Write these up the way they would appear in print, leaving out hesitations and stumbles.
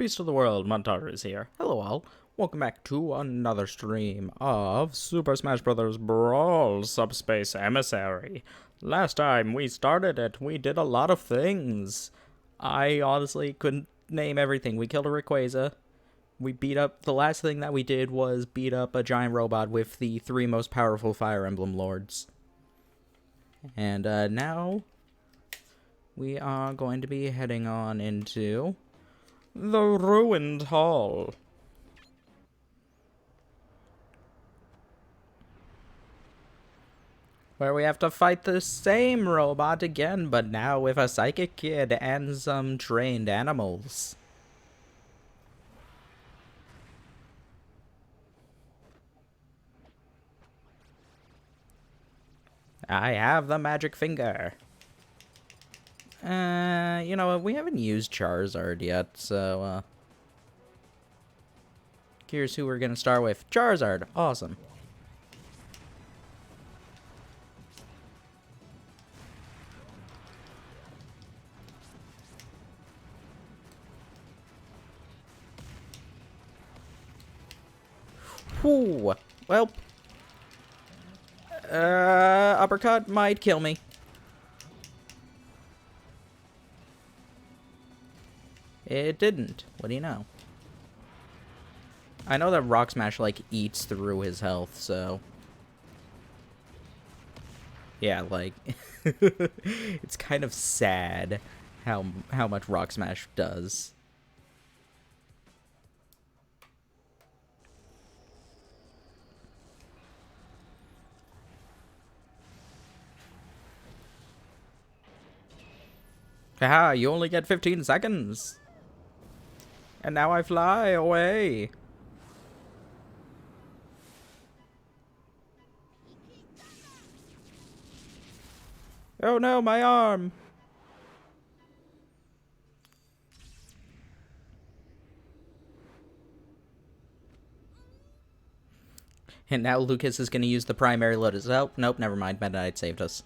Beast of the World, Montar is here. Hello all. Welcome back to another stream of Super Smash Bros. Brawl Subspace Emissary. Last time we started it, we did a lot of things. I honestly couldn't name everything. We killed a Rayquaza. We beat up, the last thing that we did was beat up a giant robot with the 3 most powerful Fire Emblem Lords. And now we are going to be heading on into the Ruined Hall. Where we have to fight the same robot again, but now with a psychic kid and some trained animals. I have the magic finger. You know what? We haven't used Charizard yet, so, here's who we're gonna start with. Charizard. Awesome. Whew. Well. Uppercut might kill me. It didn't. What do you know? I know that Rock Smash, like, eats through his health, so... yeah, like... it's kind of sad how much Rock Smash does. Haha, you only get 15 seconds! And now I fly away! Oh no, my arm! And now Lucas is gonna use the primary Lotus. Oh, nope, never mind. Meta Knight saved us.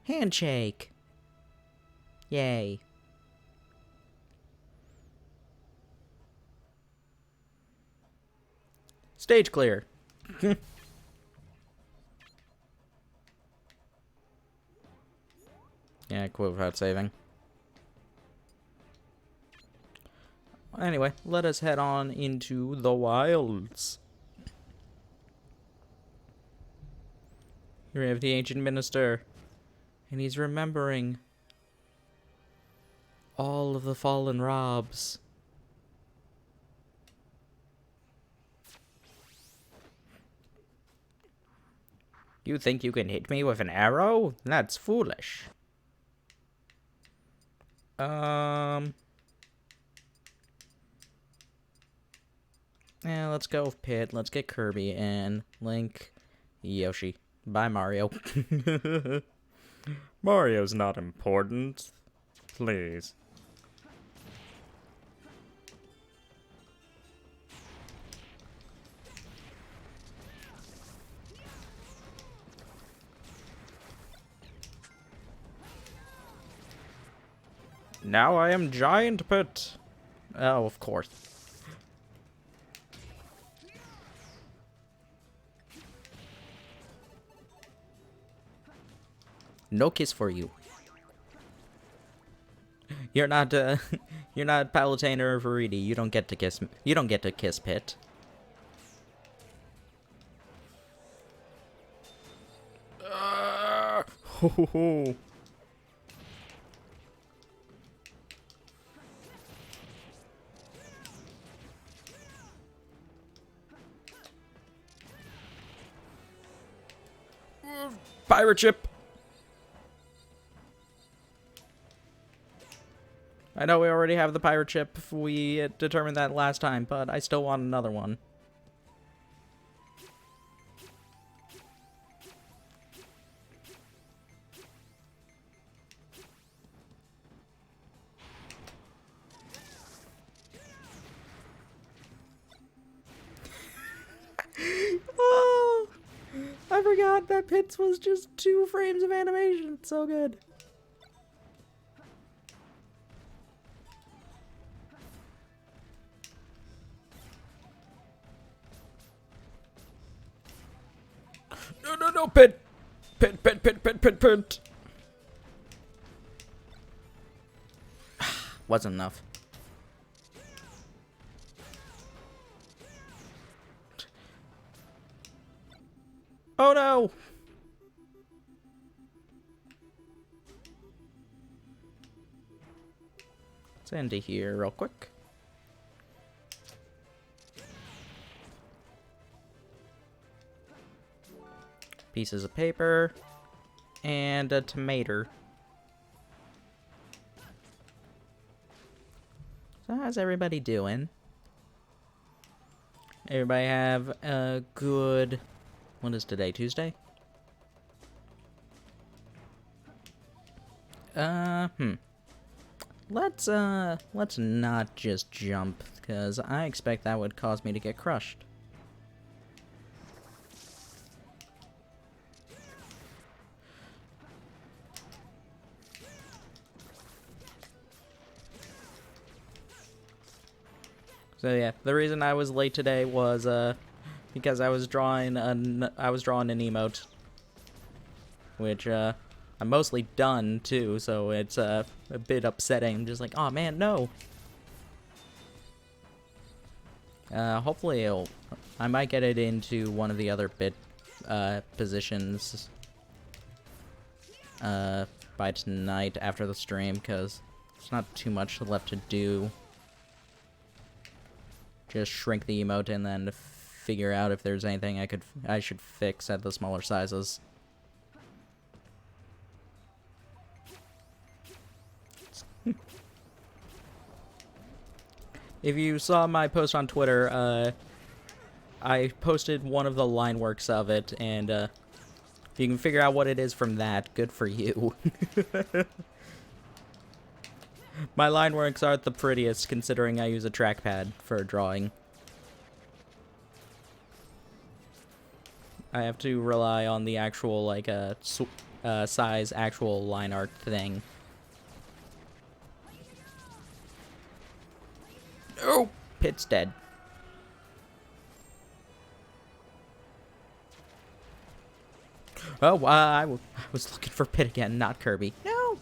Handshake! Yay. Stage clear. Yeah, quit without saving. Anyway, let us head on into the wilds. Here we have the ancient minister. And he's remembering all of the fallen Robs. You think you can hit me with an arrow? That's foolish. Yeah, let's go with Pit. Let's get Kirby and Link, Yoshi. Bye, Mario. Mario's not important. Please. Now I am Giant Pit. Oh, of course. No kiss for you. You're not, you're not Palutena or Viridi. You don't get to kiss. You don't get to kiss Pit. Ho ho ho. Pirate ship. I know we already have the pirate ship. We determined that last time, but I still want another one. Oh, I forgot that Pits was just 2 frames of animation. It's so good. No, Pit! Pit! Wasn't enough. Oh no! Let's end here real quick. Pieces of paper. And a tomato. So how's everybody doing? Everybody have a good... What is today? Tuesday? Let's not just jump, because I expect that would cause me to get crushed. So yeah, the reason I was late today was because I was drawing an emote, which I'm mostly done too, so it's a bit upsetting. I'm just like, oh man, no. Hopefully I might get it into one of the other bit positions by tonight after the stream, because there's not too much left to do. Just shrink the emote and then figure out if there's anything I should fix at the smaller sizes. If you saw my post on Twitter, I posted one of the line works of it, and if you can figure out what it is from that, good for you. My line works aren't the prettiest, considering I use a trackpad for drawing. I have to rely on the actual, like, size actual line art thing. No! Pit's dead. Oh, I was looking for Pit again, not Kirby. No!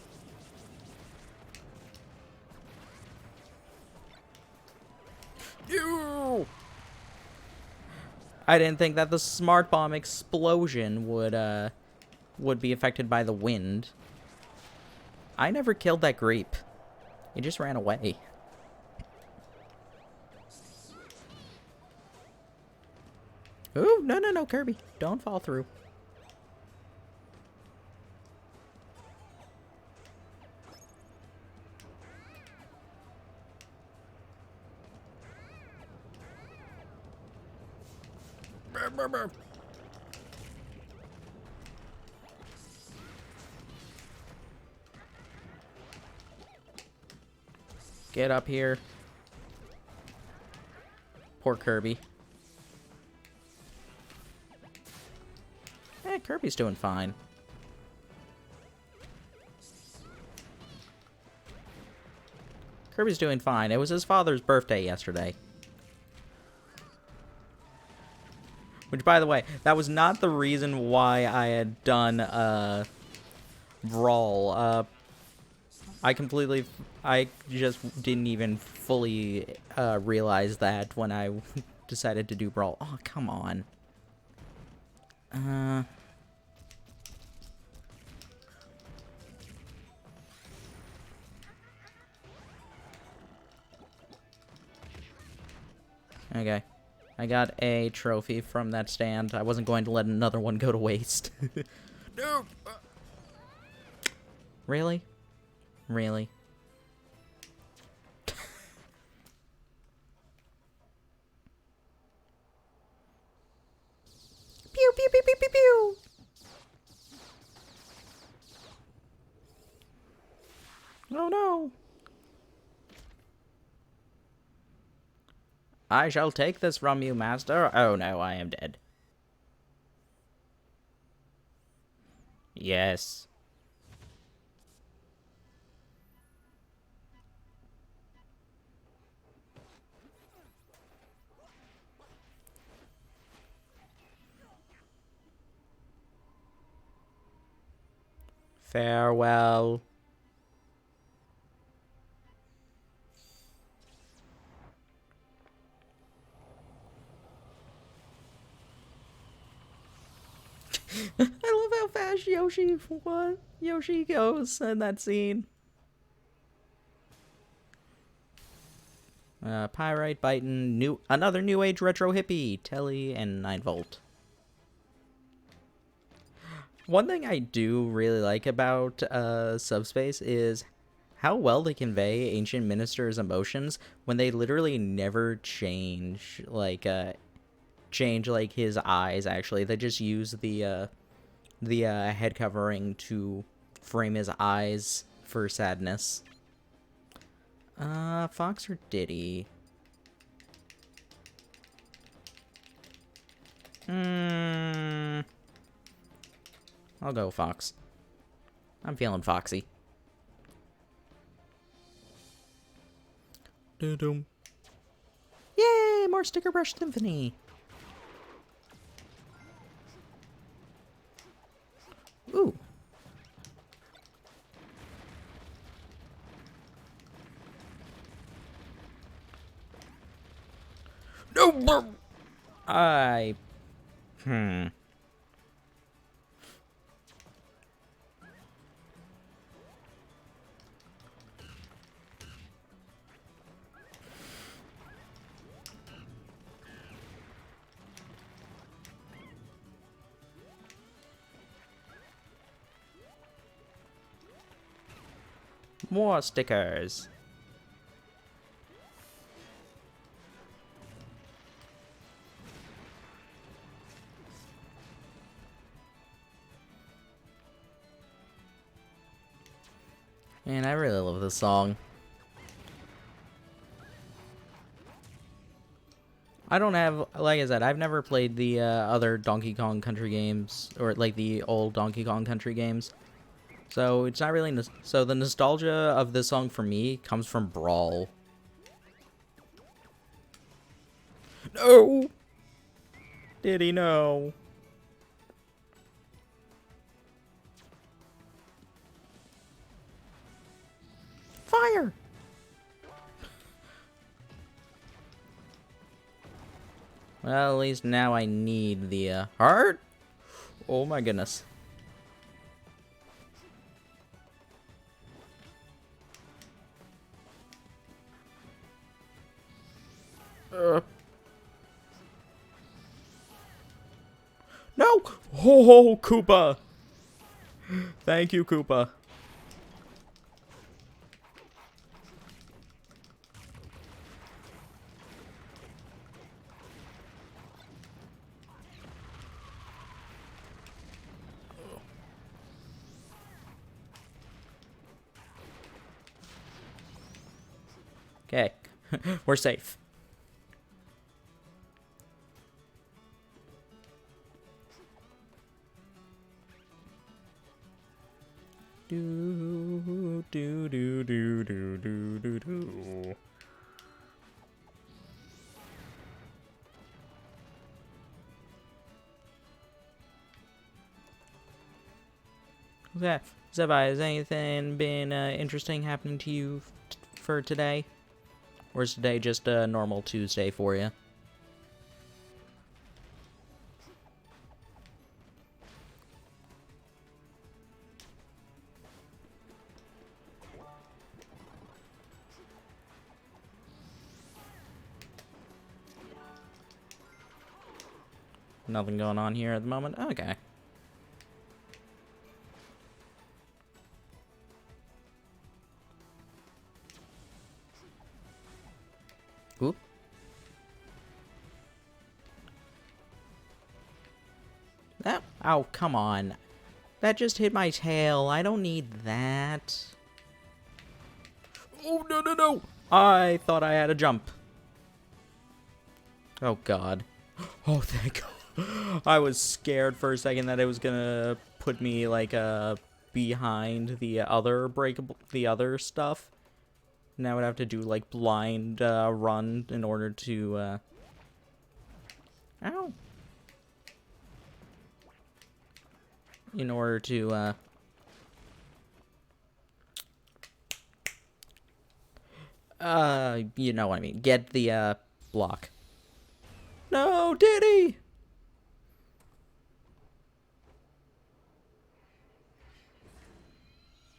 No! I didn't think that the smart bomb explosion would be affected by the wind. I never killed that grape. It just ran away. Ooh, no, Kirby. Don't fall through. Get up here. Poor Kirby. Eh, Kirby's doing fine. Kirby's doing fine. It was his father's birthday yesterday. Which, by the way, that was not the reason why I had done, Brawl. I just didn't even fully, realize that when I decided to do Brawl. Oh, come on. Okay. I got a trophy from that stand. I wasn't going to let another one go to waste. No! Really? Really? Pew, pew, pew, pew, pew, pew! Oh no! I shall take this from you, master. Oh no, I am dead. Yes. Farewell. I love how fast Yoshi goes in that scene. Pyrite biting another new age retro hippie, Telly and 9-volt. One thing I do really like about Subspace is how well they convey ancient ministers' emotions when they literally never change like his eyes. Actually, they just use the head covering to frame his eyes for sadness. Fox or Diddy? I'll go Fox. I'm feeling foxy. Doo-doom. Yay! More Sticker Brush Symphony! Ooh. No! More stickers. Man, I really love this song. I don't have, like I said, I've never played the other Donkey Kong Country games, or like the old Donkey Kong Country games. So it's not really, so the nostalgia of this song for me comes from Brawl. No! Did he know? Fire! Well, at least now I need the heart. Oh my goodness. No! Oh, Koopa! Thank you, Koopa. Okay, we're safe. Do do do do do do do do. Okay, Zebai, has anything been interesting happening to you for today? Or is today just a normal Tuesday for you? Nothing going on here at the moment? Okay. Oop. That, oh, come on. That just hit my tail. I don't need that. Oh, no, no, no. I thought I had a jump. Oh, God. Oh, thank God. I was scared for a second that it was gonna put me like behind the other stuff. And I would have to do like blind run in order to ow. In order to you know what I mean, get the block. No, Diddy!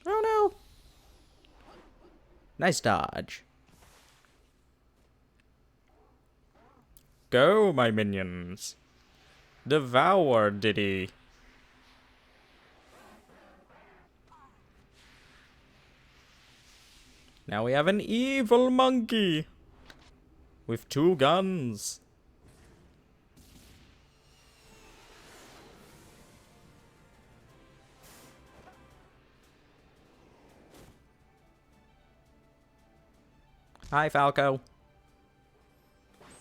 Oh no! Nice dodge. Go, my minions. Devour Diddy. Now we have an evil monkey with 2 guns. Hi, Falco.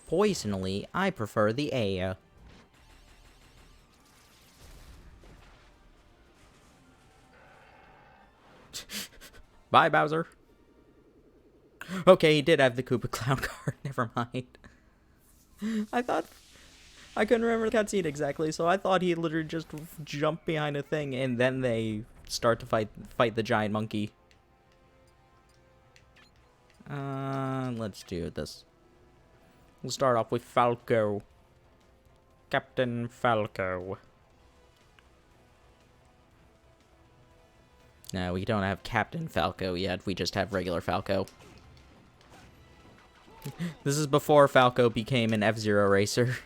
Poisonally, I prefer the air. Bye, Bowser. Okay, he did have the Koopa Clown card. Never mind. I thought... I couldn't remember the cutscene exactly, so I thought he literally just jumped behind a thing and then they start to fight the giant monkey. Let's do this. We'll start off with Falco. Captain Falco. No, we don't have Captain Falco yet. We just have regular Falco. This is before Falco became an F-Zero racer.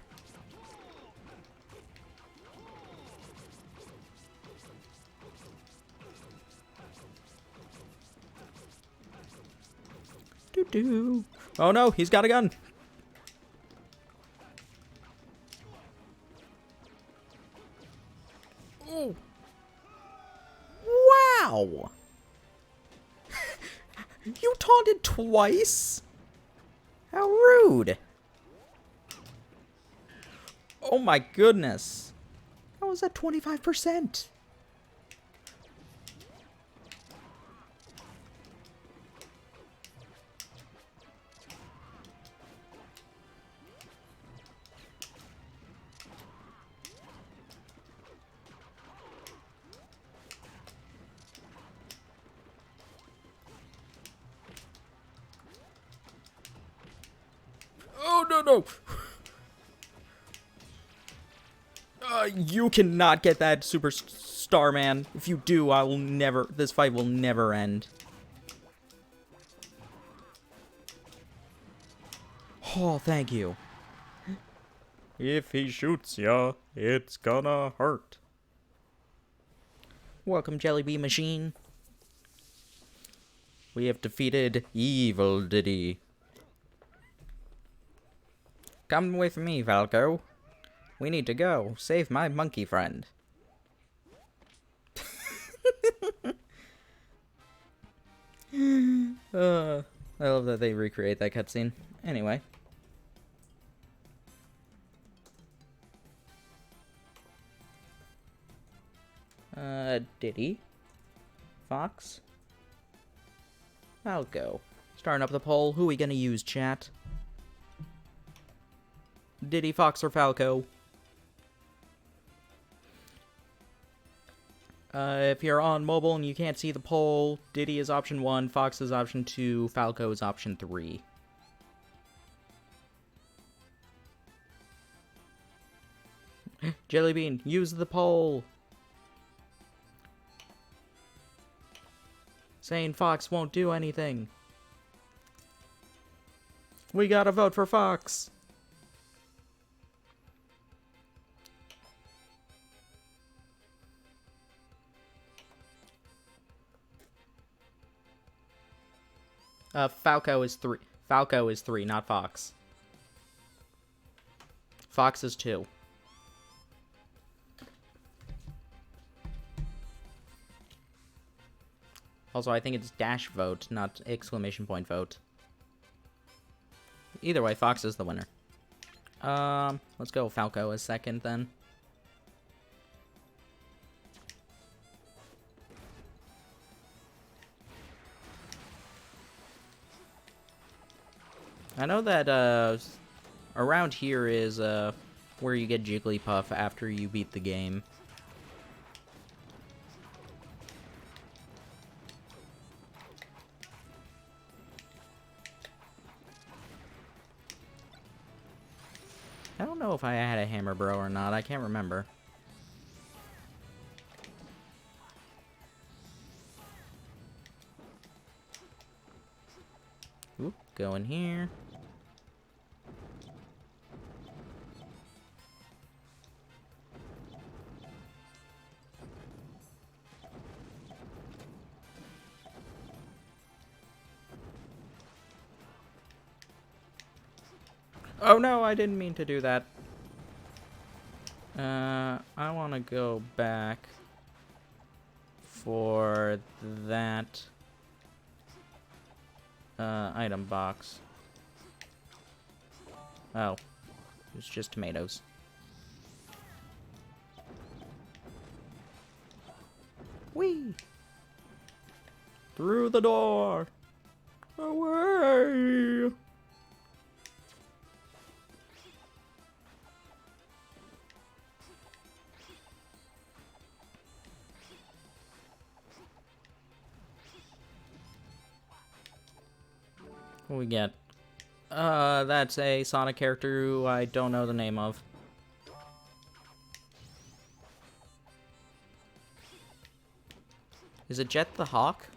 Doo-doo. Oh no, he's got a gun. Oh. Wow. You taunted twice? How rude. Oh my goodness. How was that 25%? Oh, no, no. You cannot get that Super Starman. If you do, I will never... This fight will never end. Oh, thank you. If he shoots ya, it's gonna hurt. Welcome, Jellybean Machine. We have defeated Evil Diddy. Come with me, Falco. We need to go. Save my monkey friend. I love that they recreate that cutscene. Anyway. Diddy? Fox? Falco. Starting up the poll. Who are we gonna use, chat? Diddy, Fox, or Falco? If you're on mobile and you can't see the poll, Diddy is option 1, Fox is option 2, Falco is option 3. Jellybean, use the poll! Saying Fox won't do anything. We gotta vote for Fox! Falco is 3. Falco is 3, not Fox. Fox is 2. Also, I think it's dash vote, not exclamation point vote. Either way, Fox is the winner. Let's go Falco as second then. I know that, around here is, where you get Jigglypuff after you beat the game. I don't know if I had a Hammer Bro or not, I can't remember. Oop, go in here. Oh no, I didn't mean to do that. I want to go back for that item box. Oh, it's just tomatoes. Whee! Through the door! Away! What we get? That's a Sonic character who I don't know the name of. Is it Jet the Hawk?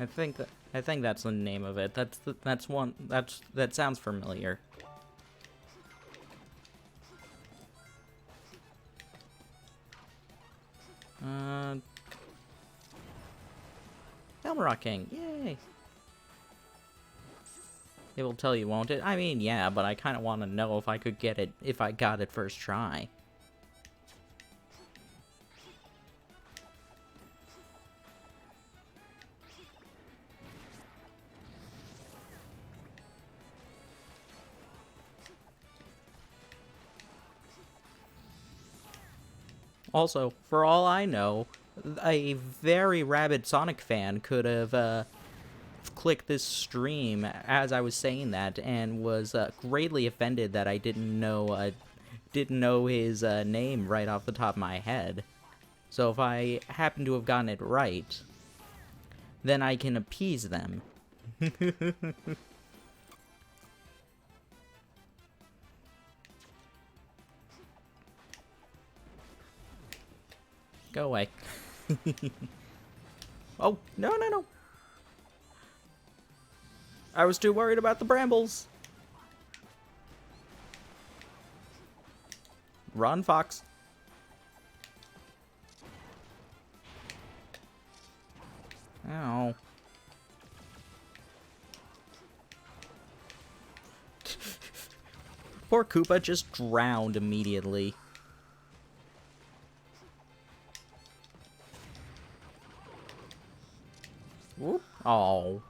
I think that's the name of it. That sounds familiar. Helm Rocking, yay! It will tell you, won't it? I mean, yeah, but I kind of want to know if I could get it, if I got it first try. Also, for all I know, a very rabid Sonic fan could have clicked this stream as I was saying that and was greatly offended that I didn't know his name right off the top of my head. So if I happen to have gotten it right, then I can appease them. Go away. Oh, no, no, no. I was too worried about the brambles. Run, Fox. Ow. Poor Koopa just drowned immediately. Whoop. Oh.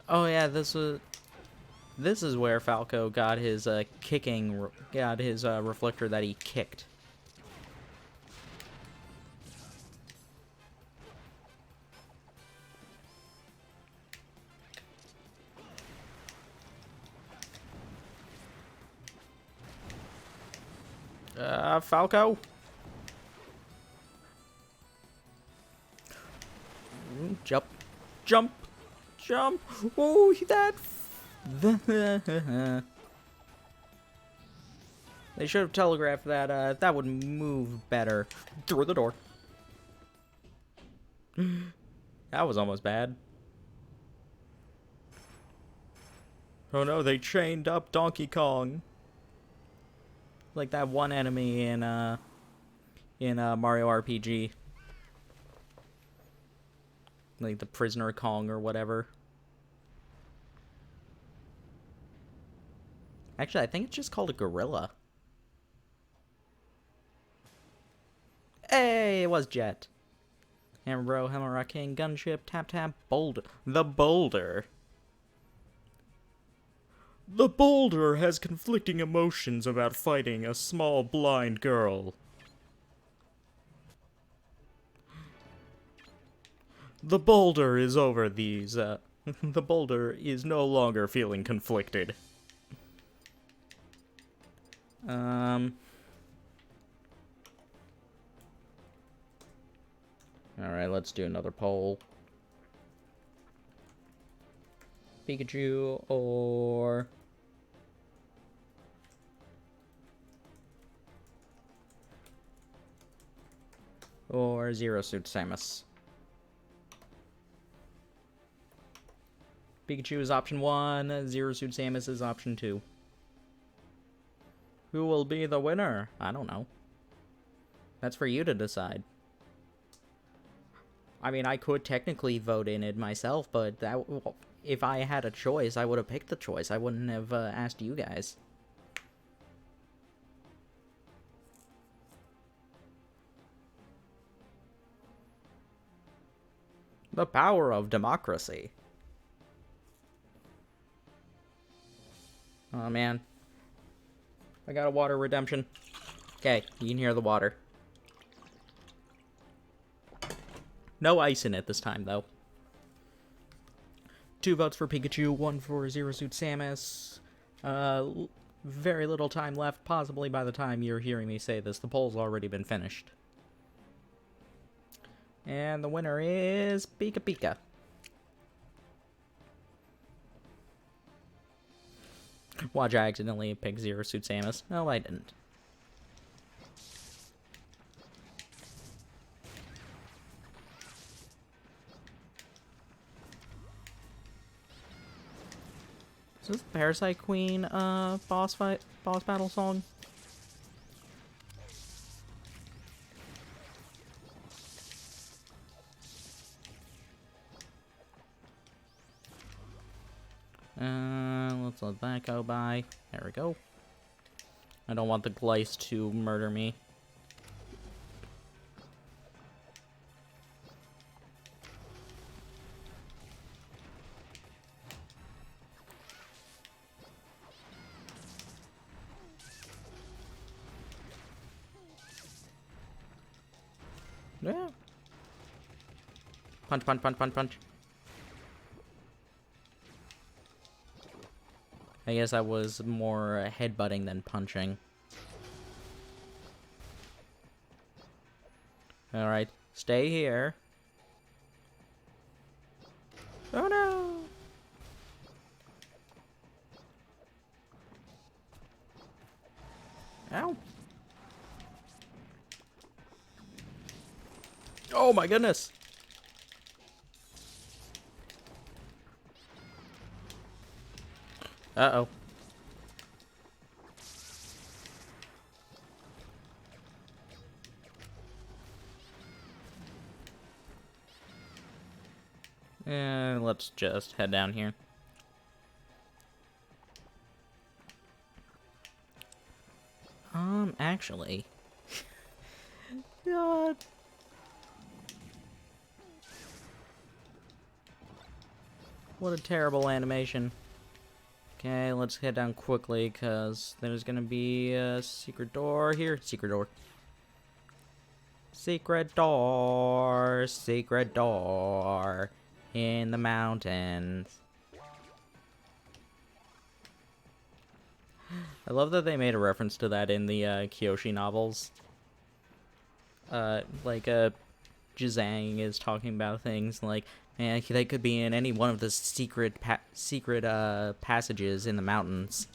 Oh yeah, this is where Falco got his reflector that he kicked. Falco? Jump. Jump. Jump. Oh, that... They should have telegraphed that, that would move better. Through the door. That was almost bad. Oh no, they chained up Donkey Kong. Like that one enemy in Mario RPG. Like the Prisoner Kong or whatever. Actually, I think it's just called a gorilla. Hey, it was Jet. Amro, Hammer King, Gunship, Tap Tap, Boulder. The Boulder. The Boulder has conflicting emotions about fighting a small blind girl. The Boulder is over these, the Boulder is no longer feeling conflicted. Alright, let's do another poll. Pikachu or... Zero Suit Samus. Pikachu is option 1, Zero Suit Samus is option 2. Who will be the winner? I don't know. That's for you to decide. I mean, I could technically vote in it myself, but that, if I had a choice, I would have picked the choice. I wouldn't have asked you guys. The power of democracy. Oh, man. I got a water redemption. Okay, you can hear the water. No ice in it this time, though. 2 votes for Pikachu, 1 for Zero Suit Samus. Very little time left. Possibly by the time you're hearing me say this, the poll's already been finished. And the winner is Pika Pika. Watch, I accidentally picked Zero Suit Samus. No, I didn't. Is this the Parasite Queen boss battle song? Let's let that go by. There we go. I don't want the Glice to murder me. Yeah. Punch, punch, punch, punch, punch. I guess I was more headbutting than punching. Alright, stay here. Oh no! Ow! Oh my goodness! Uh-oh. Let's just head down here. Actually... God... What a terrible animation. Okay, let's head down quickly, because there's gonna be a secret door here. Secret door. Secret door. Secret door. In the mountains. I love that they made a reference to that in the Kyoshi novels. Jizang is talking about things like, man, they could be in any one of the secret passages in the mountains.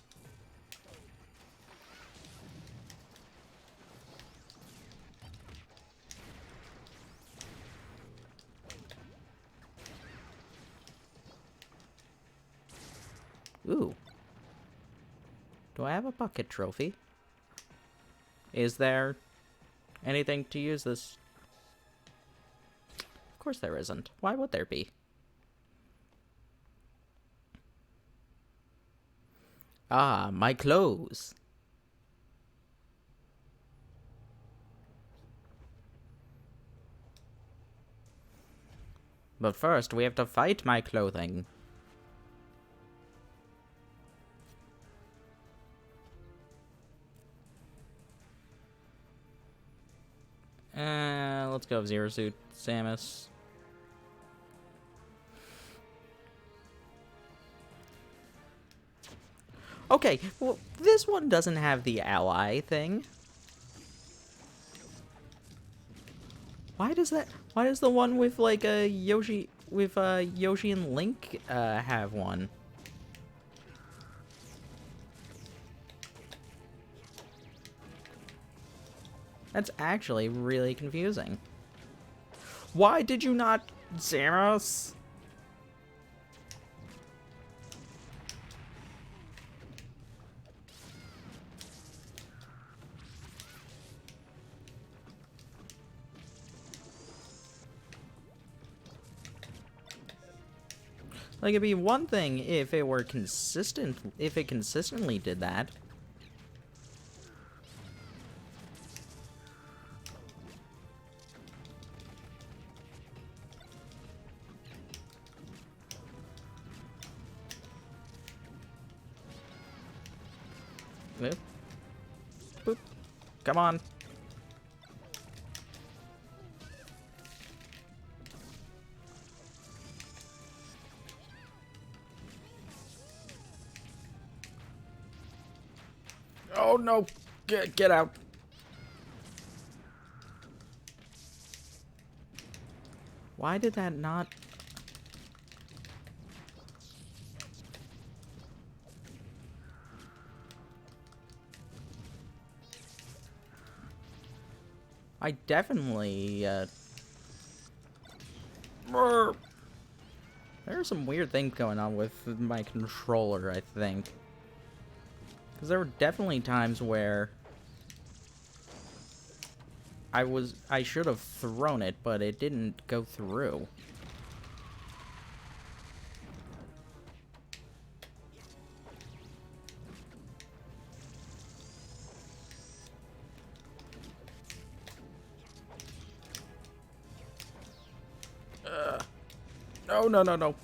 Ooh. Do I have a bucket trophy? Is there anything to use this? Of course there isn't. Why would there be? Ah, my clothes. But first, we have to fight my clothing. Let's go Zero Suit, Samus. Okay, well, this one doesn't have the ally thing. Why does the one with like a Yoshi Yoshi and Link have one? That's actually really confusing. Why did you not, Samus? Like, it'd be one thing if it were consistent, if it consistently did that. Boop. Boop. Come on. Oh no! Get out! Why did that not? I definitely, there are some weird things going on with my controller, I think. Because there were definitely times where I should have thrown it, but it didn't go through. No, no, no, no.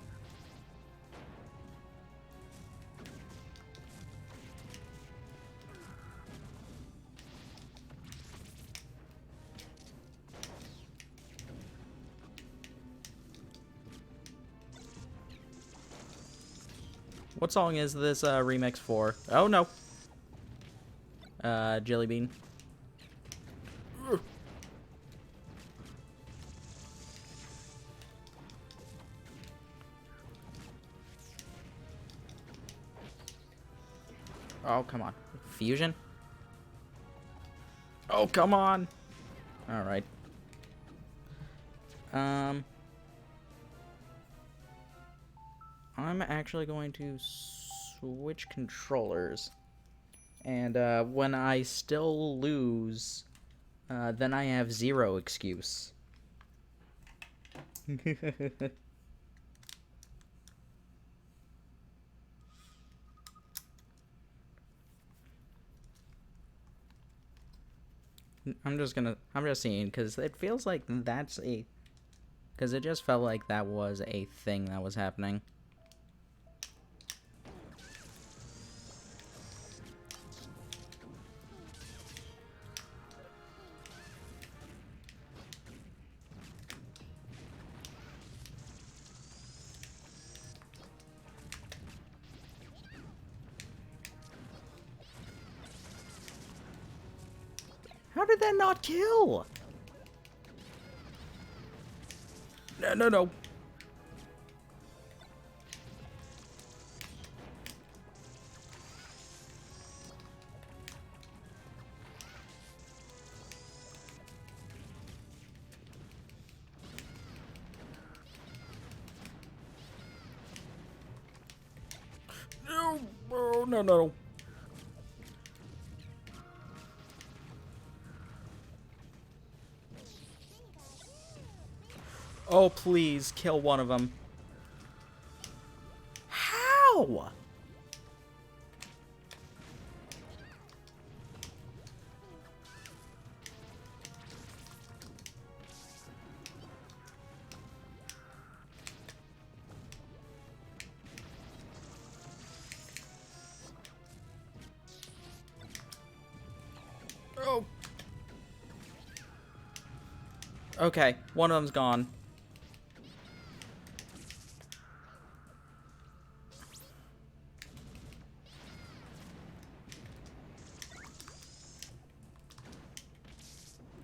What song is this remix for? Oh no. Jelly Bean. Oh, come on. Fusion? Oh, come on. All right. I'm actually going to switch controllers. And when I still lose, then I have zero excuse. I'm just seeing, because it feels like that's a, because it just felt like that was a thing that was happening. How did that not kill? No, no, no. No, oh, no, no. Oh, please, kill one of them. How? Oh. Okay, one of them's gone.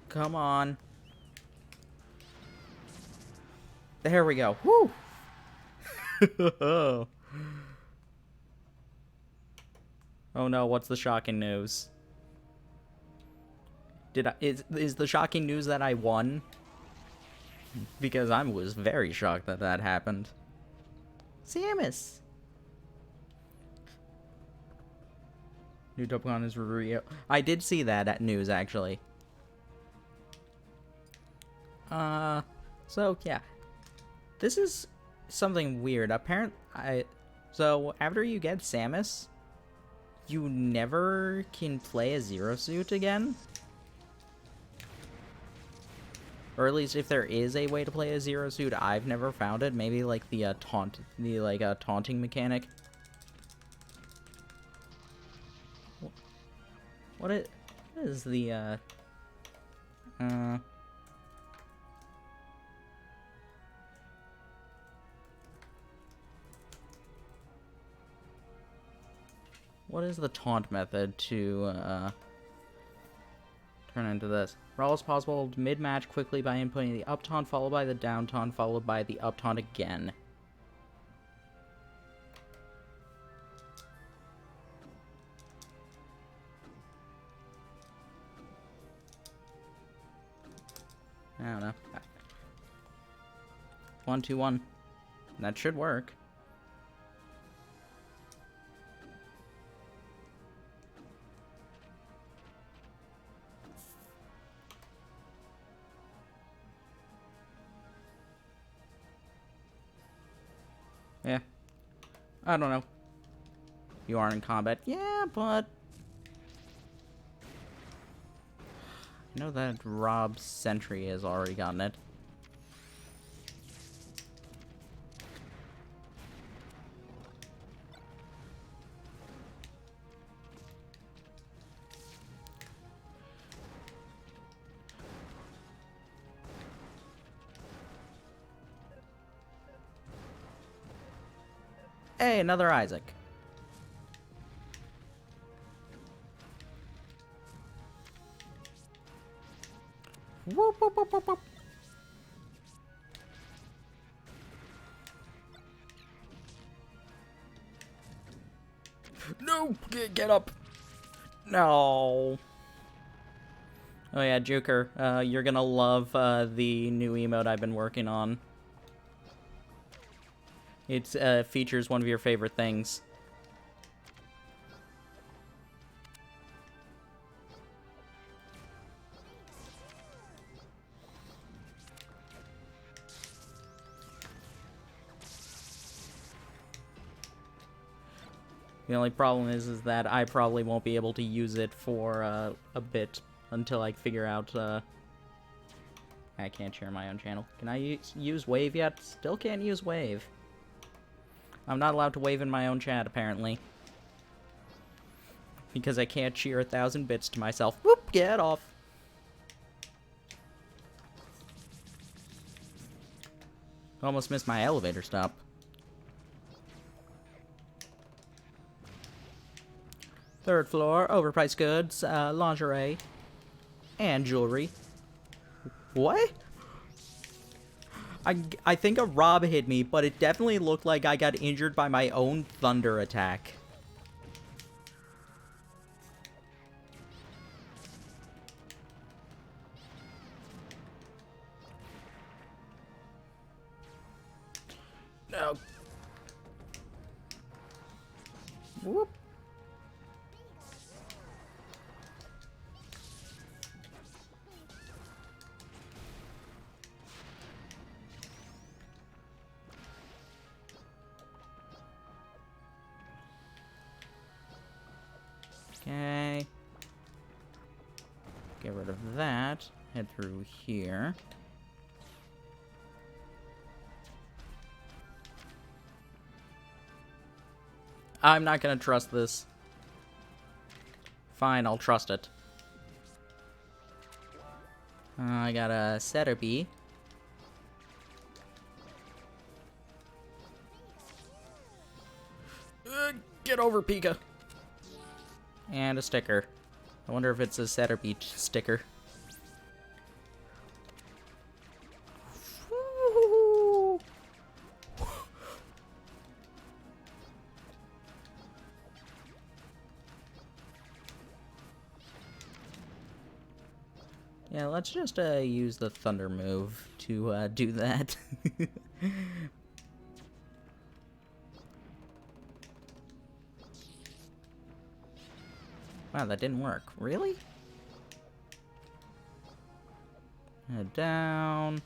Come on. There we go. Woo! Oh no, what's the shocking news? Is the shocking news that I won? Because I was very shocked that that happened. Samus! New Topicon is real. I did see that at news, actually. So, yeah. This is something weird. So, after you get Samus, you never can play a Zero Suit again? Or at least if there is a way to play a Zero Suit, I've never found it. Maybe like the taunting mechanic. What is the what is the taunt method to turn into this? Brawl is possible mid-match quickly by inputting the up taunt followed by the down taunt followed by the up taunt again. I don't know. 1, 2, 1. That should work. Yeah. I don't know. You are in combat. Yeah, but I know that Rob Sentry has already gotten it. Hey, another Isaac. Whoop, whoop, whoop, whoop, whoop. No! Get up! No! Oh yeah, Joker, you're gonna love the new emote I've been working on. It features one of your favorite things. The only problem is that I probably won't be able to use it for a bit until I figure out. I can't share my own channel. Can I use Wave yet? Still can't use Wave. I'm not allowed to wave in my own chat, apparently. Because I can't cheer 1,000 bits to myself. Whoop! Get off! Almost missed my elevator stop. Third floor, overpriced goods, lingerie, and jewelry. What? I think a Rob hit me, but it definitely looked like I got injured by my own thunder attack. No. Whoop. Okay. Get rid of that. Head through here. I'm not gonna trust this. Fine, I'll trust it. I got a setter bee. Get over, Pika. And a sticker. I wonder if it's a setter bee sticker. Yeah, let's just use the thunder move to do that. Wow, that didn't work. Really? Head down.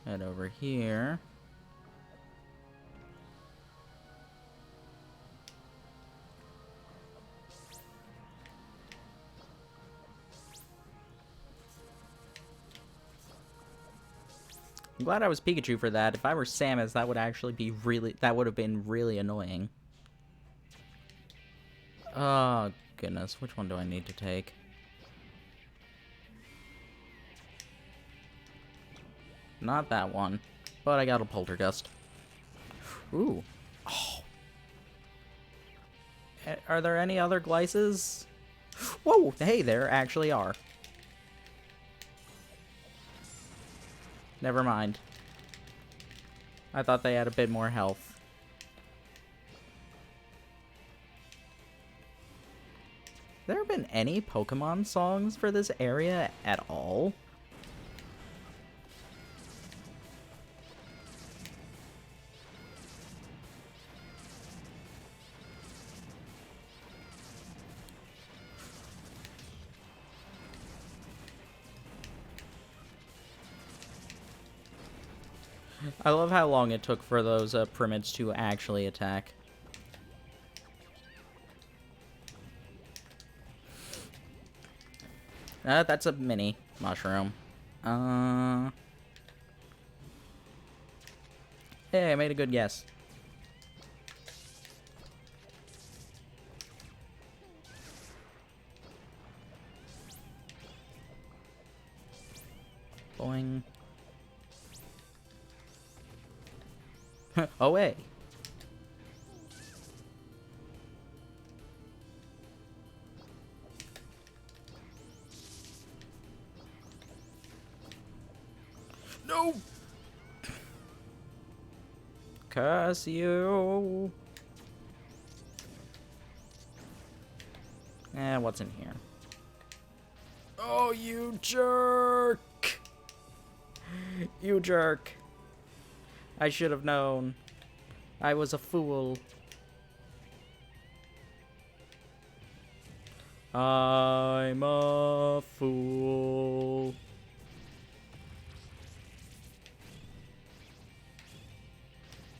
Head over here. I'm glad I was Pikachu for that. If I were Samus, that would actually be that would have been really annoying. Oh, goodness. Which one do I need to take? Not that one. But I got a Poltergust. Ooh. Oh. Are there any other Glyces? Whoa! Hey, there actually are. Never mind. I thought they had a bit more health. There been any Pokemon songs for this area at all? I love how long it took for those Primids to actually attack. That's a mini mushroom. Hey, I made a good guess. Boing. Away. No! Curse you. What's in here? Oh, you jerk! You jerk. I should have known. I was a fool. I'm a fool.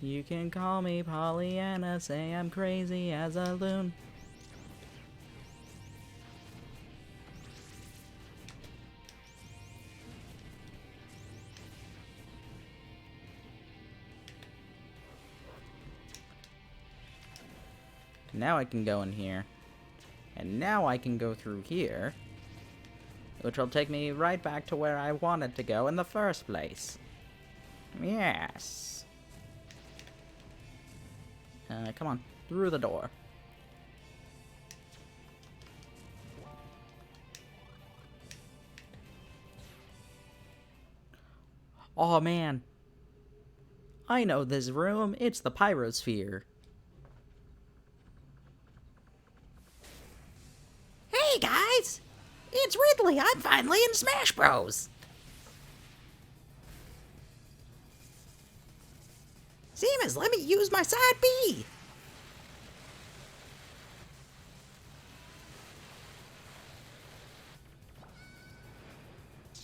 You can call me Pollyanna, say I'm crazy as a loon. Now I can go in here. And now I can go through here. Which will take me right back to where I wanted to go in the first place. Yes. Come on. Through the door. Oh man. I know this room. It's the Pyrosphere. Hey guys! It's Ridley! I'm finally in Smash Bros! Seamus, let me use my side B!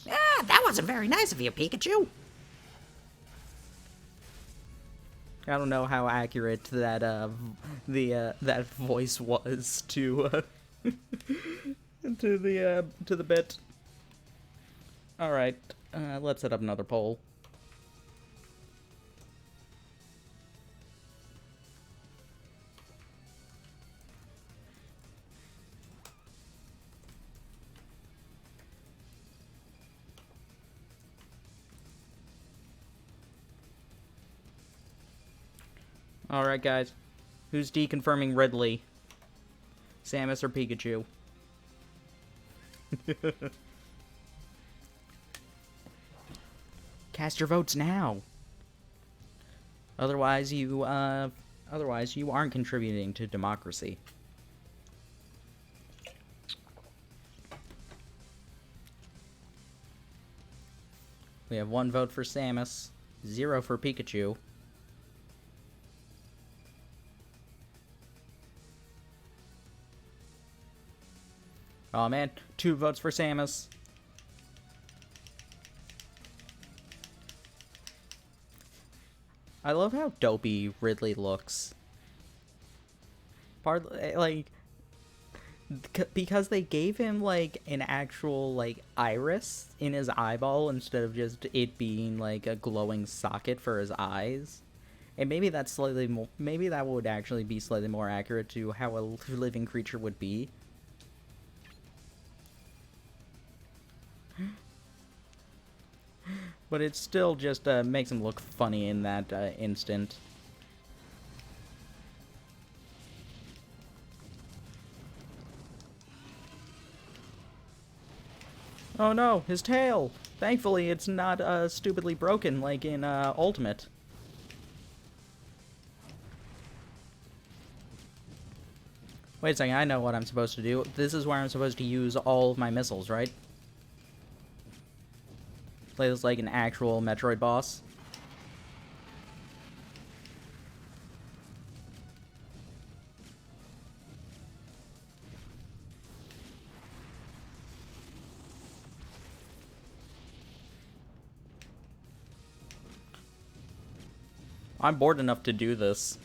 Ah, that wasn't very nice of you, Pikachu! I don't know how accurate that that voice was to to the bit. All right, let's set up another poll. Alright, guys. Who's deconfirming Ridley? Samus or Pikachu? Cast your votes now. Otherwise you aren't contributing to democracy. We have 1 vote for Samus, 0 for Pikachu. Oh man, 2 votes for Samus. I love how dopey Ridley looks. Because they gave him, like, an actual, like, iris in his eyeball instead of just it being, like, a glowing socket for his eyes. And maybe that's slightly more, maybe that would actually be slightly more accurate to how a living creature would be. But it still just makes him look funny in that instant. Oh no, his tail! Thankfully, it's not stupidly broken like in Ultimate. Wait a second, I know what I'm supposed to do. This is where I'm supposed to use all of my missiles, right? Play this like an actual Metroid boss. I'm bored enough to do this.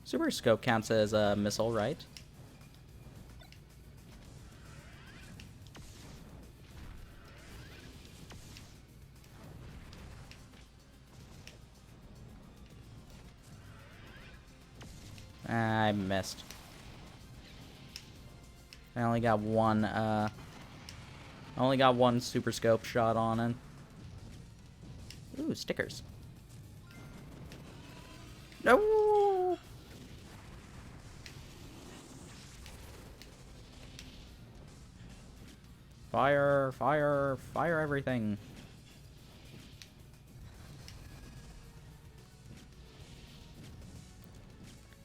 Super Scope counts as a missile, right? I missed. I only got one Super Scope shot on it. Ooh, stickers. No! Fire, fire, fire everything.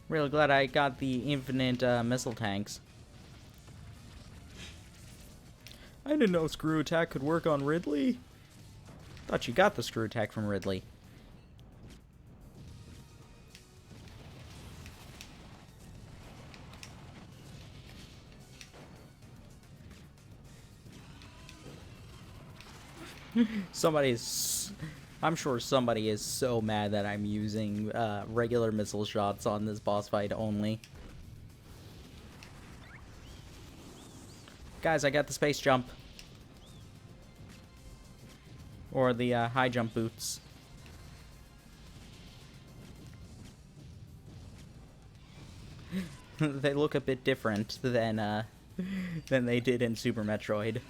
Really glad I got the infinite missile tanks. I didn't know screw attack could work on Ridley. Thought you got the screw attack from Ridley. I'm sure somebody is so mad that I'm using regular missile shots on this boss fight only. Guys, I got the space jump. Or the high jump boots. They look a bit different than they did in Super Metroid.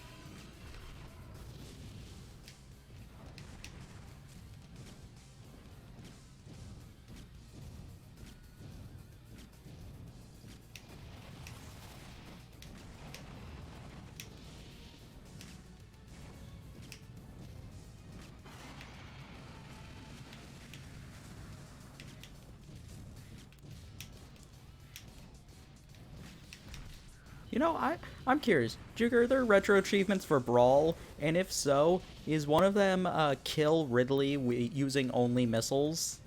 You know, I'm curious. Juker, are there retro achievements for Brawl? And if so, is one of them kill Ridley using only missiles?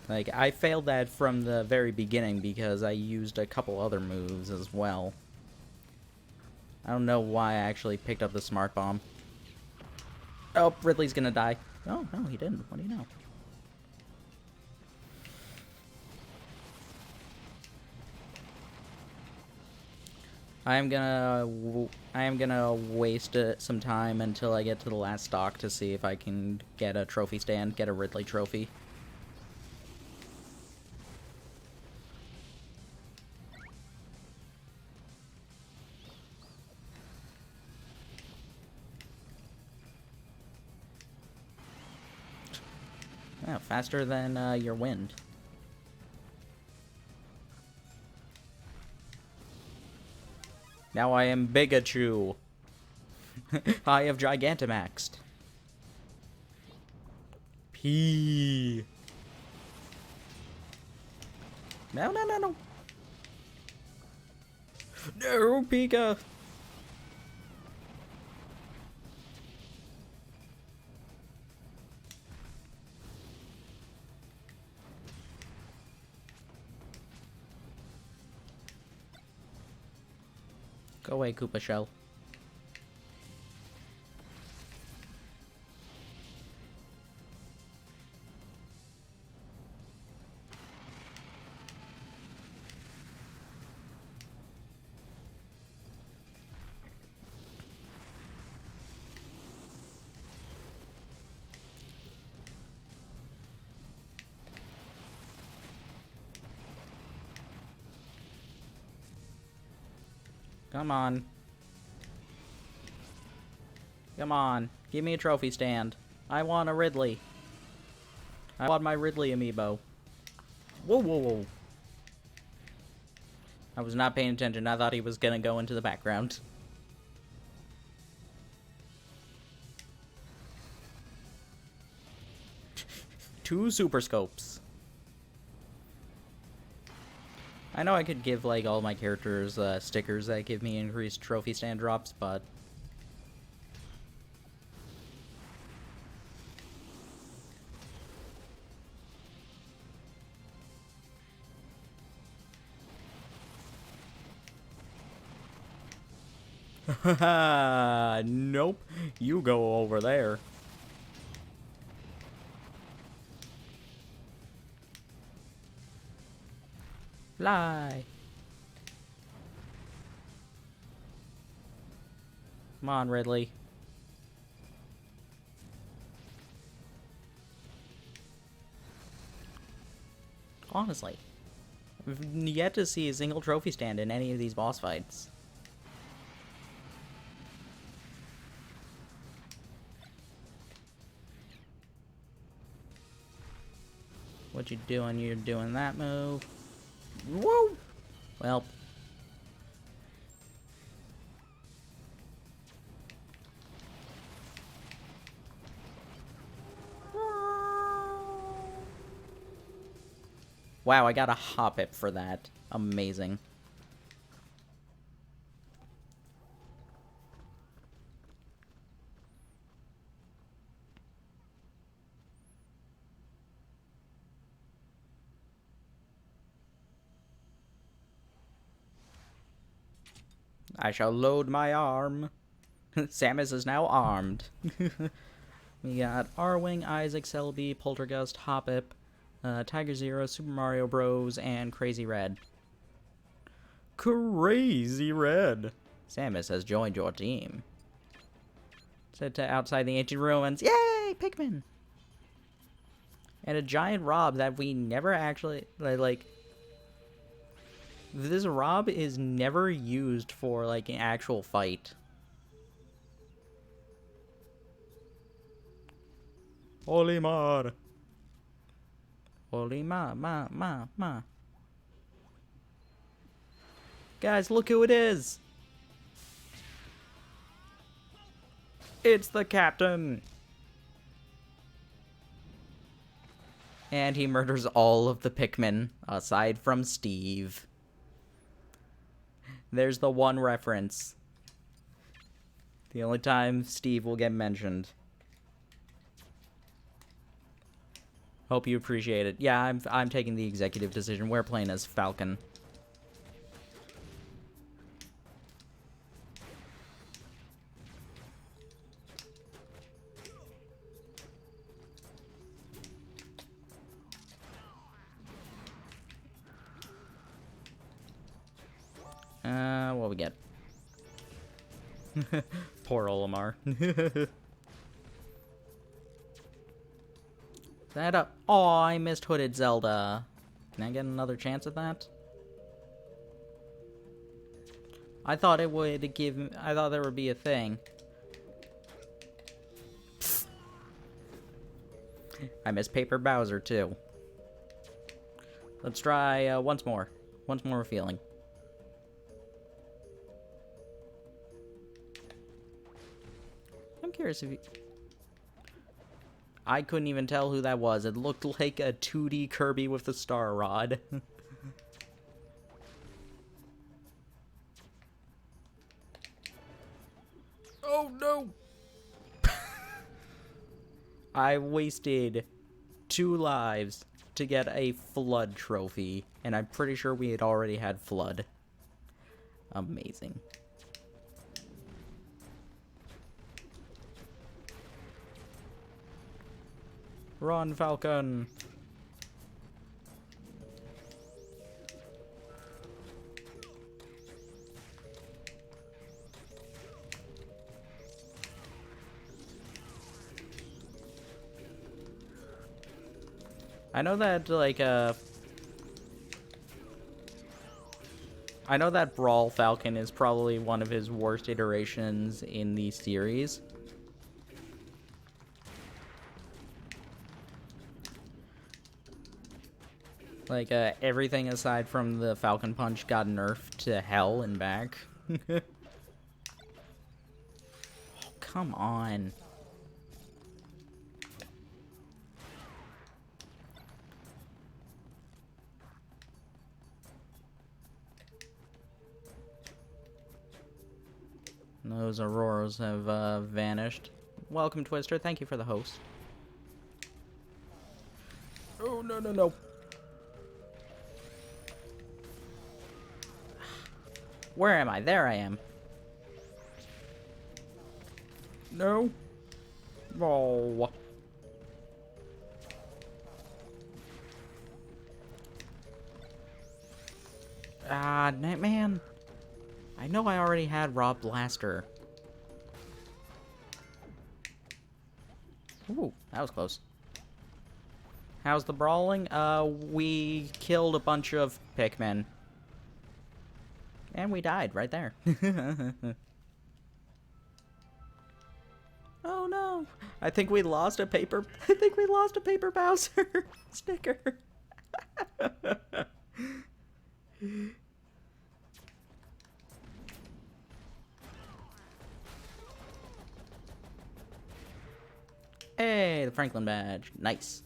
Like, I failed that from the very beginning because I used a couple other moves as well. I don't know why I actually picked up the Smart Bomb. Oh, Ridley's gonna die. Oh, no, he didn't. What do you know? I am gonna waste some time until I get to the last stock to see if I can get a trophy stand, get a Ridley trophy. Oh, faster than your wind. Now I am Bigachu. I have Gigantamaxed. P. No, no, no, no. No, Pika. Go away, Koopa Shell. Come on. Come on. Give me a trophy stand. I want a Ridley. I want my Ridley amiibo. Whoa, whoa, whoa. I was not paying attention. I thought he was gonna go into the background. Two super scopes. I know I could give, like, all my characters stickers that give me increased trophy stand drops, but... Nope. You go over there. Fly. Come on, Ridley. Honestly, I've yet to see a single trophy stand in any of these boss fights. What you doing? You're doing that move. Whoa! Well. Wow, I got a Hoppip for that. Amazing. I shall load my arm. Samus is now armed. We got Arwing, Isaac, Celebi, Poltergust, Hoppip, Tiger Zero, Super Mario Bros, and Crazy Red. Crazy Red! Samus has joined your team. Set to outside the ancient ruins. Yay! Pikmin! And a giant Rob that we never actually, like... This Rob is never used for, like, an actual fight. Olimar! Olimar, ma. Guys, look who it is! It's the captain! And he murders all of the Pikmin, aside from Steve. There's the one reference. The only time Steve will get mentioned. Hope you appreciate it. Yeah, I'm taking the executive decision. We're playing as Falcon. What we get? Poor Olimar. That up. Oh, I missed Hooded Zelda. Can I get another chance at that? I thought it would give. I thought there would be a thing. I miss Paper Bowser, too. Let's try once more. Once more feeling. I'm curious if you... I couldn't even tell who that was. It looked like a 2D Kirby with the Star Rod. Oh no! I wasted 2 lives to get a Flood trophy, and I'm pretty sure we had already had Flood. Amazing. Run, Falcon! I know that, like, I know that Brawl Falcon is probably one of his worst iterations in the series. Like, everything aside from the Falcon Punch got nerfed to hell and back. Oh, come on. Those Auroras have vanished. Welcome, Twister. Thank you for the host. Oh, no, no, no. Where am I? There I am. No. Oh. Ah, man. I know I already had Raw Blaster. Ooh, that was close. How's the brawling? We killed a bunch of Pikmin. And we died right there. Oh no! I think we lost a paper Bowser sticker. Hey, the Franklin badge. Nice.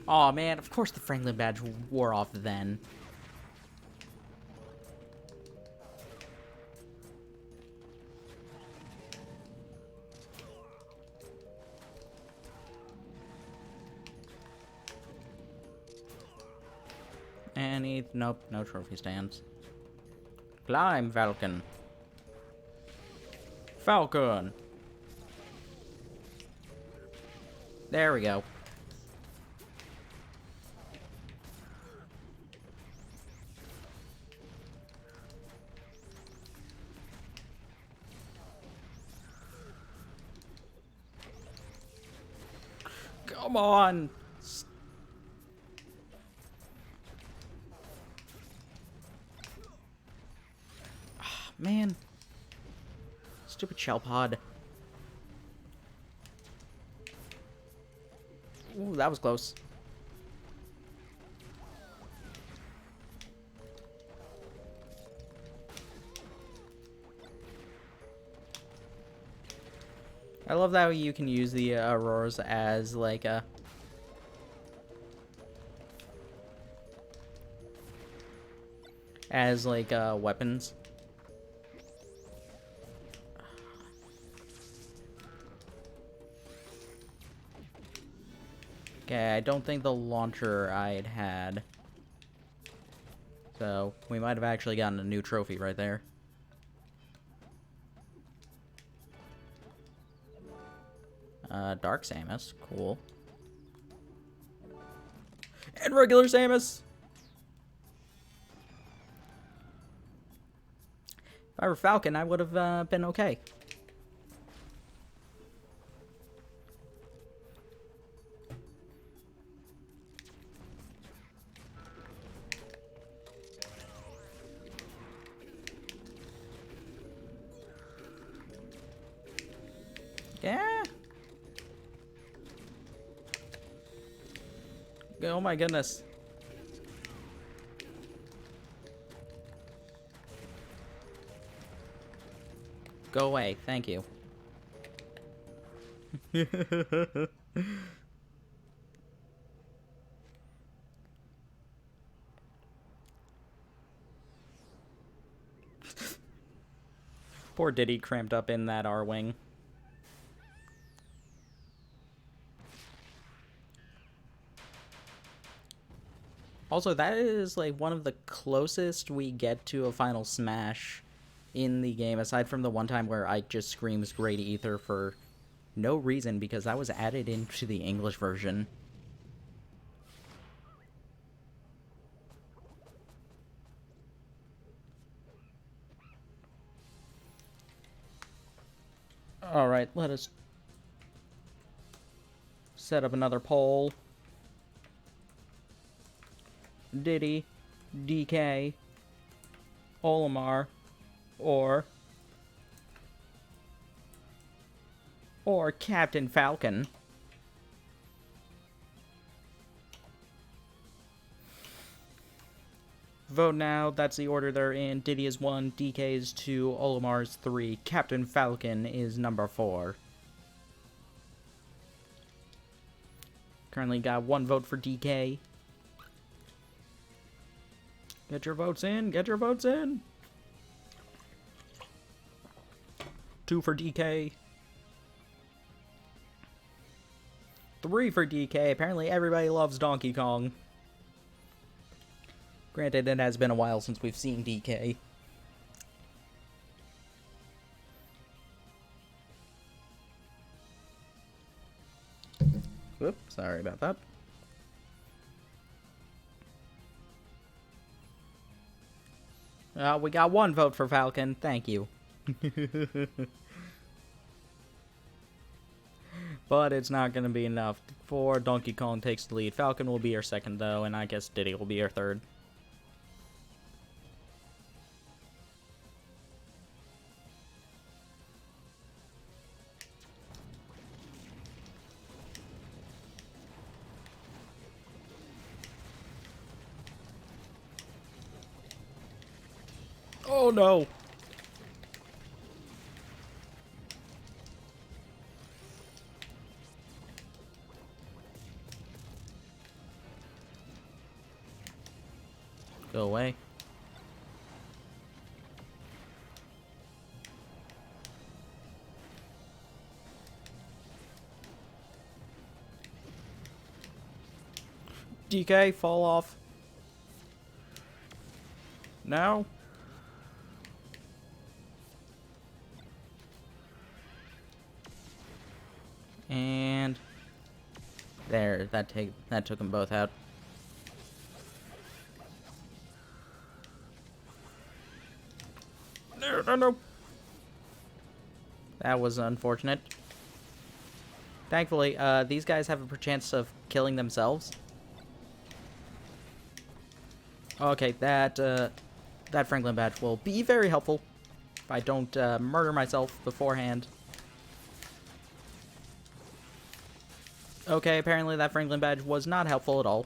Aw, man, of course the Franklin badge wore off then. Nope, no trophy stands. Climb, Falcon. Falcon! There we go. Come on! Man. Stupid shell pod. Ooh, that was close. I love that you can use the Auroras as like a... weapons. Okay, I don't think the launcher I had. So, we might have actually gotten a new trophy right there. Dark Samus, cool. And regular Samus! If I were Falcon, I would have been okay. Yeah. Oh my goodness. Go away, thank you. Poor Diddy cramped up in that R-Wing. Also, that is like one of the closest we get to a final smash in the game, aside from the one time where Ike just screams Great Ether for no reason, because that was added into the English version. Alright, let us set up another poll. Diddy, DK, Olimar, or Captain Falcon. Vote now. That's the order they're in. Diddy is 1, DK is 2, Olimar is 3, Captain Falcon is number 4. Currently got 1 vote for DK. Get your votes in. Get your votes in. 2 for DK. 3 for DK. Apparently everybody loves Donkey Kong. Granted, it has been a while since we've seen DK. Whoop, sorry about that. We got 1 vote for Falcon. Thank you. But it's not going to be enough for Donkey Kong takes the lead. Falcon will be our second, though, and I guess Diddy will be our third. Oh no! Go away. DK, fall off. Now. And there, that took them both out. No. That was unfortunate. Thankfully, these guys have a chance of killing themselves. Okay, that Franklin badge will be very helpful if I don't murder myself beforehand. Okay, apparently that Franklin badge was not helpful at all.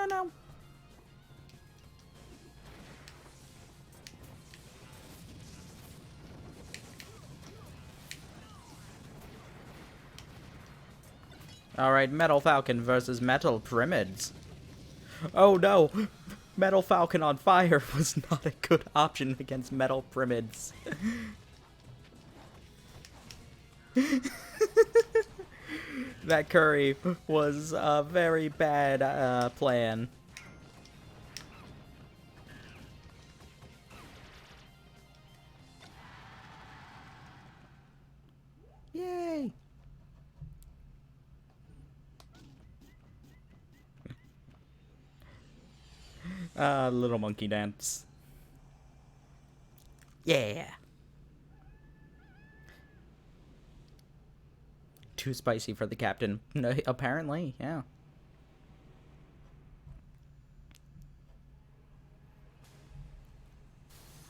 No. Alright, Metal Falcon versus Metal Pyramids. Oh no! Metal Falcon on fire was not a good option against Metal Pyramids. That curry was a very bad plan. Little monkey dance. Yeah. Too spicy for the captain. No, apparently, yeah.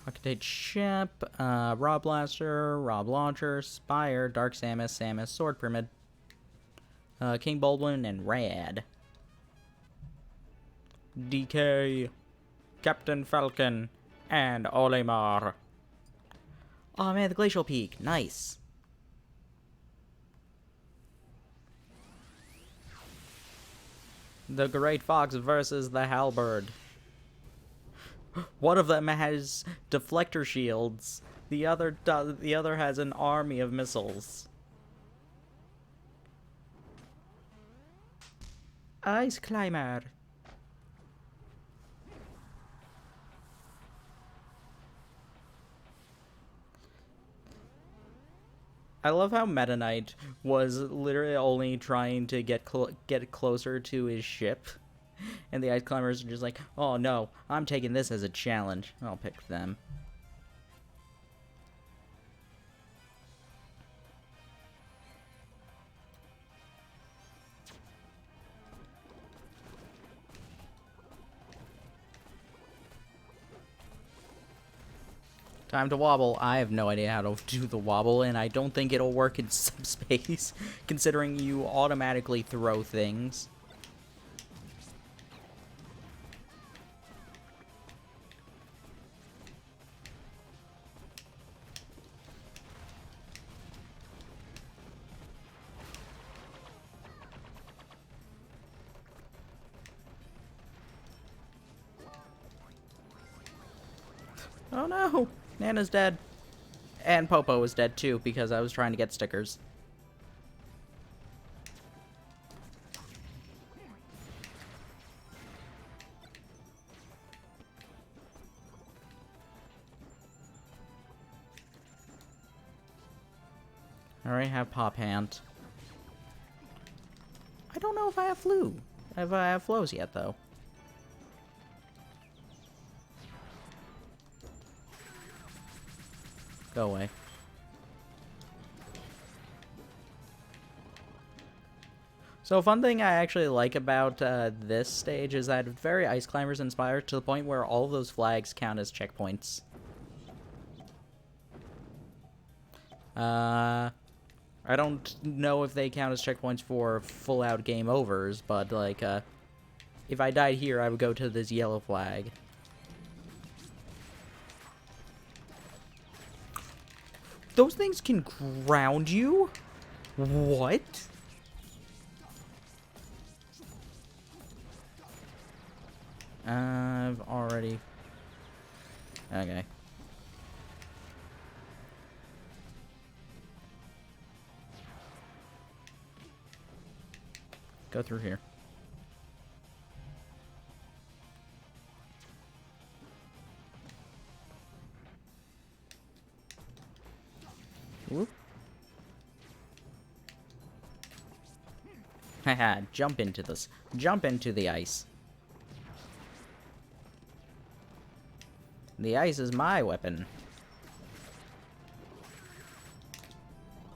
Rocket ship, Raw Blaster, Rob Launcher, Spire, Dark Samus, Samus, Sword Pyramid, King Baldwin, and Rad. DK, Captain Falcon, and Olimar. Oh man, the Glacial Peak. Nice. The Great Fox versus the Halberd. One of them has deflector shields. The other has an army of missiles. Ice Climber. I love how Meta Knight was literally only trying to get closer to his ship. And the Ice Climbers are just like, oh no, I'm taking this as a challenge. I'll pick them. Time to wobble. I have no idea how to do the wobble, and I don't think it'll work in Subspace, considering you automatically throw things. Oh no! Nana's dead. And Popo is dead too, because I was trying to get stickers. I already have Pop Hand. I don't know if I have Flu. If I have Flows yet, though. Go away. So a fun thing I actually like about this stage is that it's very Ice Climbers inspired to the point where all of those flags count as checkpoints. I don't know if they count as checkpoints for full-out game overs, but like, if I died here, I would go to this yellow flag. Those things can ground you? What? I've already... Okay. Go through here. Whoop. Haha, jump into this. Jump into the ice. The ice is my weapon.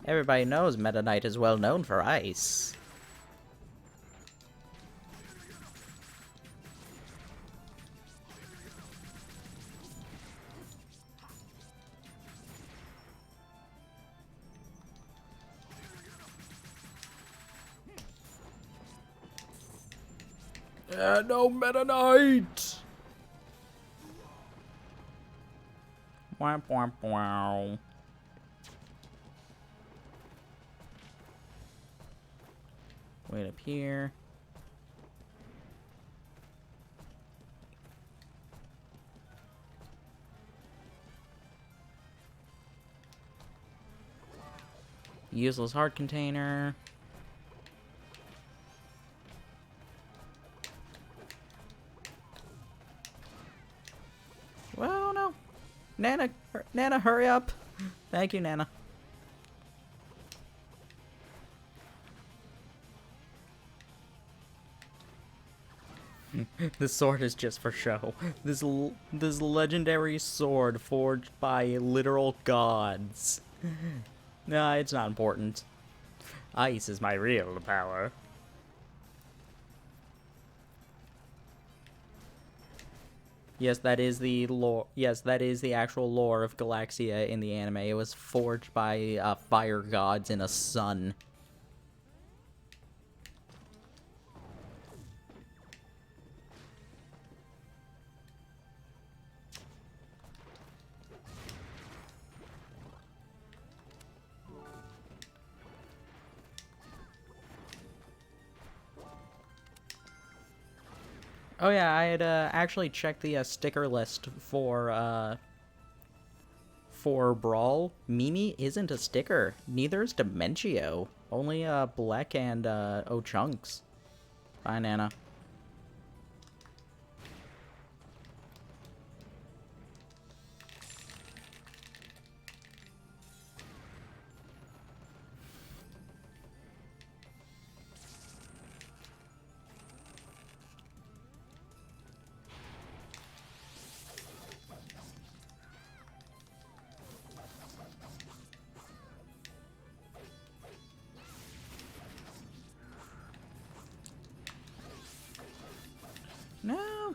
Everybody knows Meta Knight is well known for ice. No Meta Knight! Womp womp wow. Wait up here. Useless heart container. Well, no. Nana, hurry up. Thank you, Nana. This sword is just for show. This legendary sword forged by literal gods. Nah, it's not important. Ice is my real power. Yes, that is the lore. Yes, that is the actual lore of Galaxia in the anime. It was forged by fire gods in a sun. Oh yeah, I had actually checked the sticker list for Brawl. Mimi isn't a sticker. Neither is Dementio. Only Black and Chunks. Bye, Nana. No.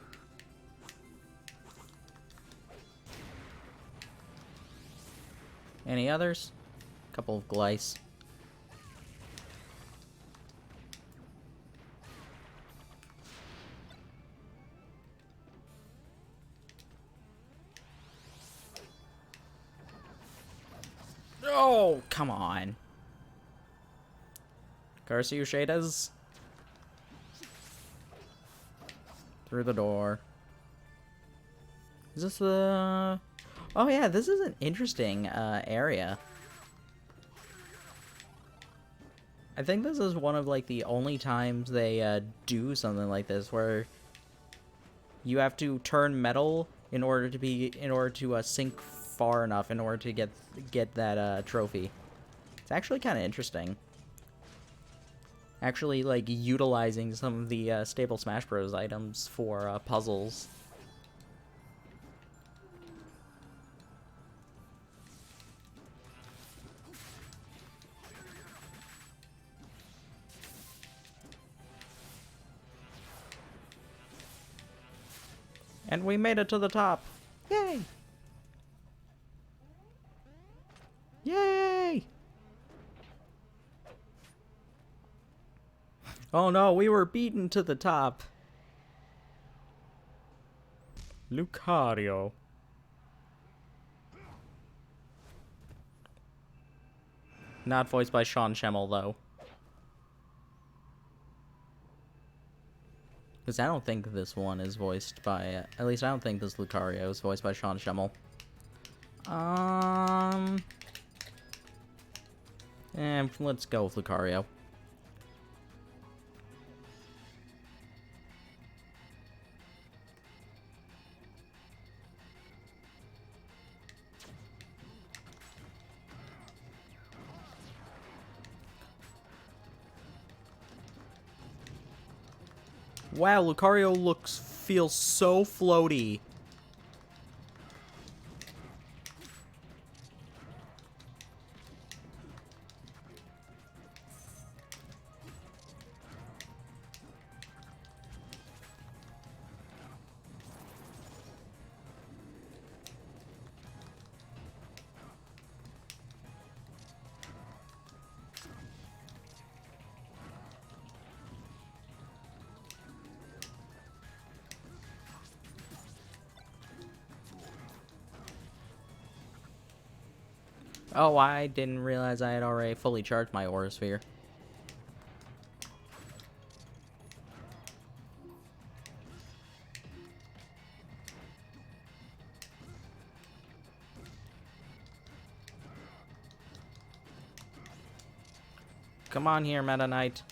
Any others? Couple of Glyce. Oh, come on. Curse you, Shadas. Through the door. Is this the... Oh yeah, this is an interesting area. I think this is one of like the only times they do something like this, where you have to turn metal in order to sink far enough in order to get that trophy. It's actually kind of interesting. Actually, like, utilizing some of the stable Smash Bros. Items for puzzles. And we made it to the top! Yay! Yay! Oh no, we were beaten to the top. Lucario. Not voiced by Sean Schemmel, though. Because I don't think this one is voiced by... at least I don't think this Lucario is voiced by Sean Schemmel. And let's go with Lucario. Wow, Lucario feels so floaty. Oh, I didn't realize I had already fully charged my Aura Sphere. Come on here, Meta Knight.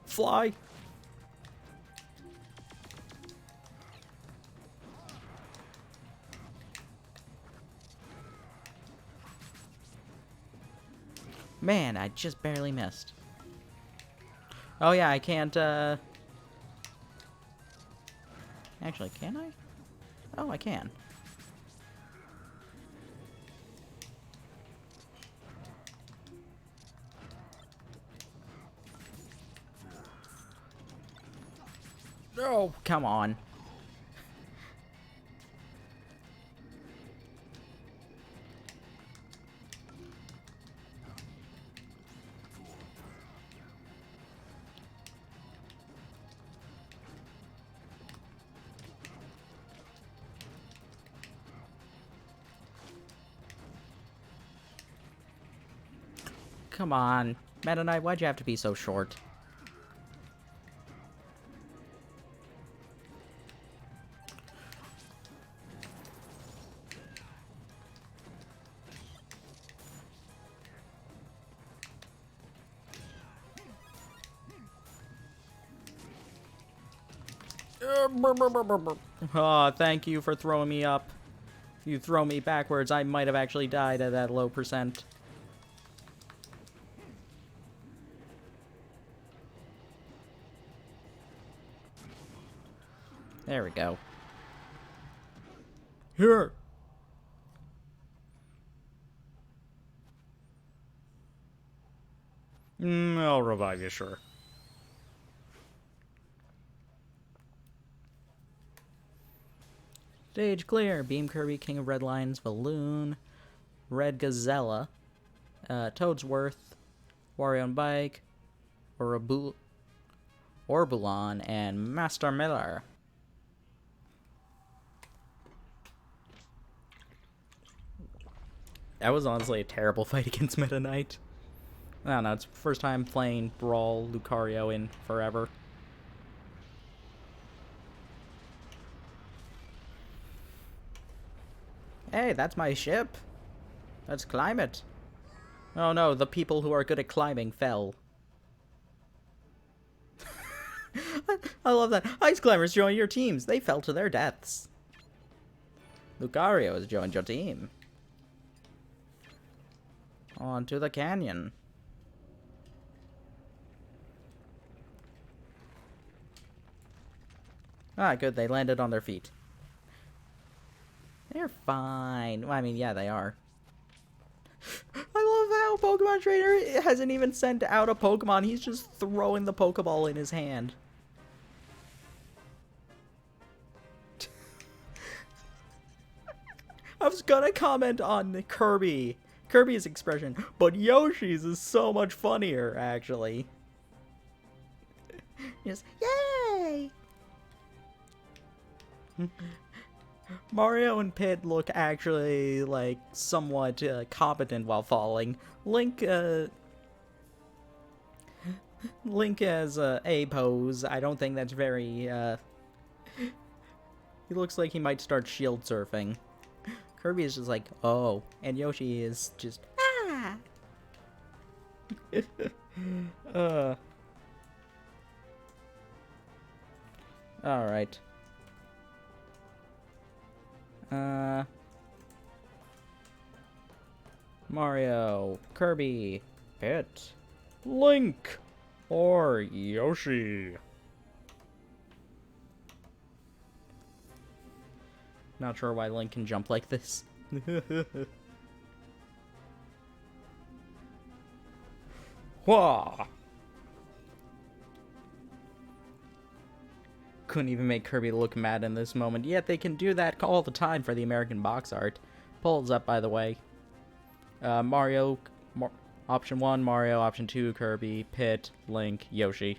Fly. Man, I just barely missed. Oh yeah, I can't, Actually, can I? Oh, I can. Oh, come on. Come on. Meta Knight, why'd you have to be so short? Oh, thank you for throwing me up. If you throw me backwards, I might have actually died at that low percent. There we go. Here. I'll revive you, sure. Stage clear. Beam Kirby, King of Red Lions, Balloon, Red Gazella, Toadsworth, Wario on Bike, Orbulon, and Master Miller. That was honestly a terrible fight against Meta Knight. I don't know, it's the first time playing Brawl Lucario in forever. Hey, that's my ship. Let's climb it. Oh no, the people who are good at climbing fell. I love that. Ice climbers join your teams. They fell to their deaths. Lucario has joined your team. On to the canyon. Ah, good. They landed on their feet. They're fine. Well, I mean, yeah, they are. I love how Pokemon Trainer hasn't even sent out a Pokemon. He's just throwing the Pokeball in his hand. I was gonna comment on Kirby's expression, but Yoshi's is so much funnier, actually. Just, yay! Mario and Pit look actually, like, somewhat competent while falling. Link as a pose, I don't think that's very, he looks like he might start shield surfing. Kirby is just like, oh, and Yoshi is just, ah! Alright. Mario, Kirby, Pit, Link, Or Yoshi. Not sure why Link can jump like this. Wah! Couldn't even make Kirby look mad in this moment, yet they can do that all the time for the American box art. Pulls up, by the way. Mario, option 1, Mario, option 2, Kirby, Pit, Link, Yoshi.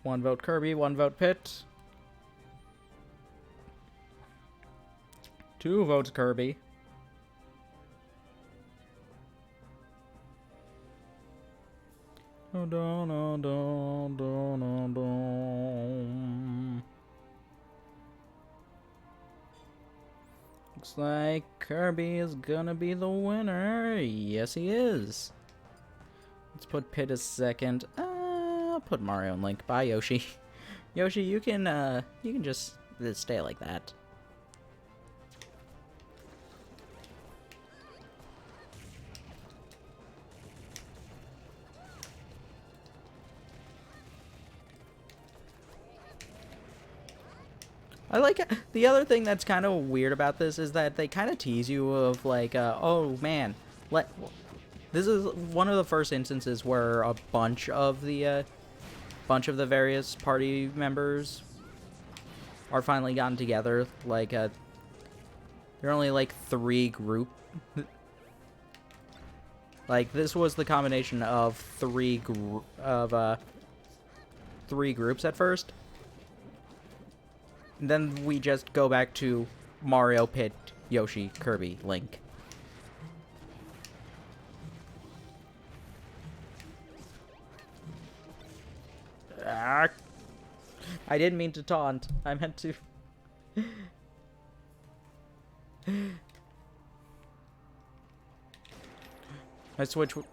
One vote Kirby, one vote Pit. 2 votes Kirby. Oh, dun, dun, dun, dun, dun, dun. Looks like Kirby is gonna be the winner. Yes, he is. Let's put Pit as second. I'll put Mario and Link. Bye, Yoshi. Yoshi, you can just stay like that. I like the other thing that's kind of weird about this is that they kind of tease you of like, oh man, this is one of the first instances where a bunch of the various party members are finally gotten together. Like, there are only like 3 group. Like this was the combination of 3 groups at first. And then we just go back to Mario, Pit, Yoshi, Kirby, Link. Ah. I didn't mean to taunt. I meant to...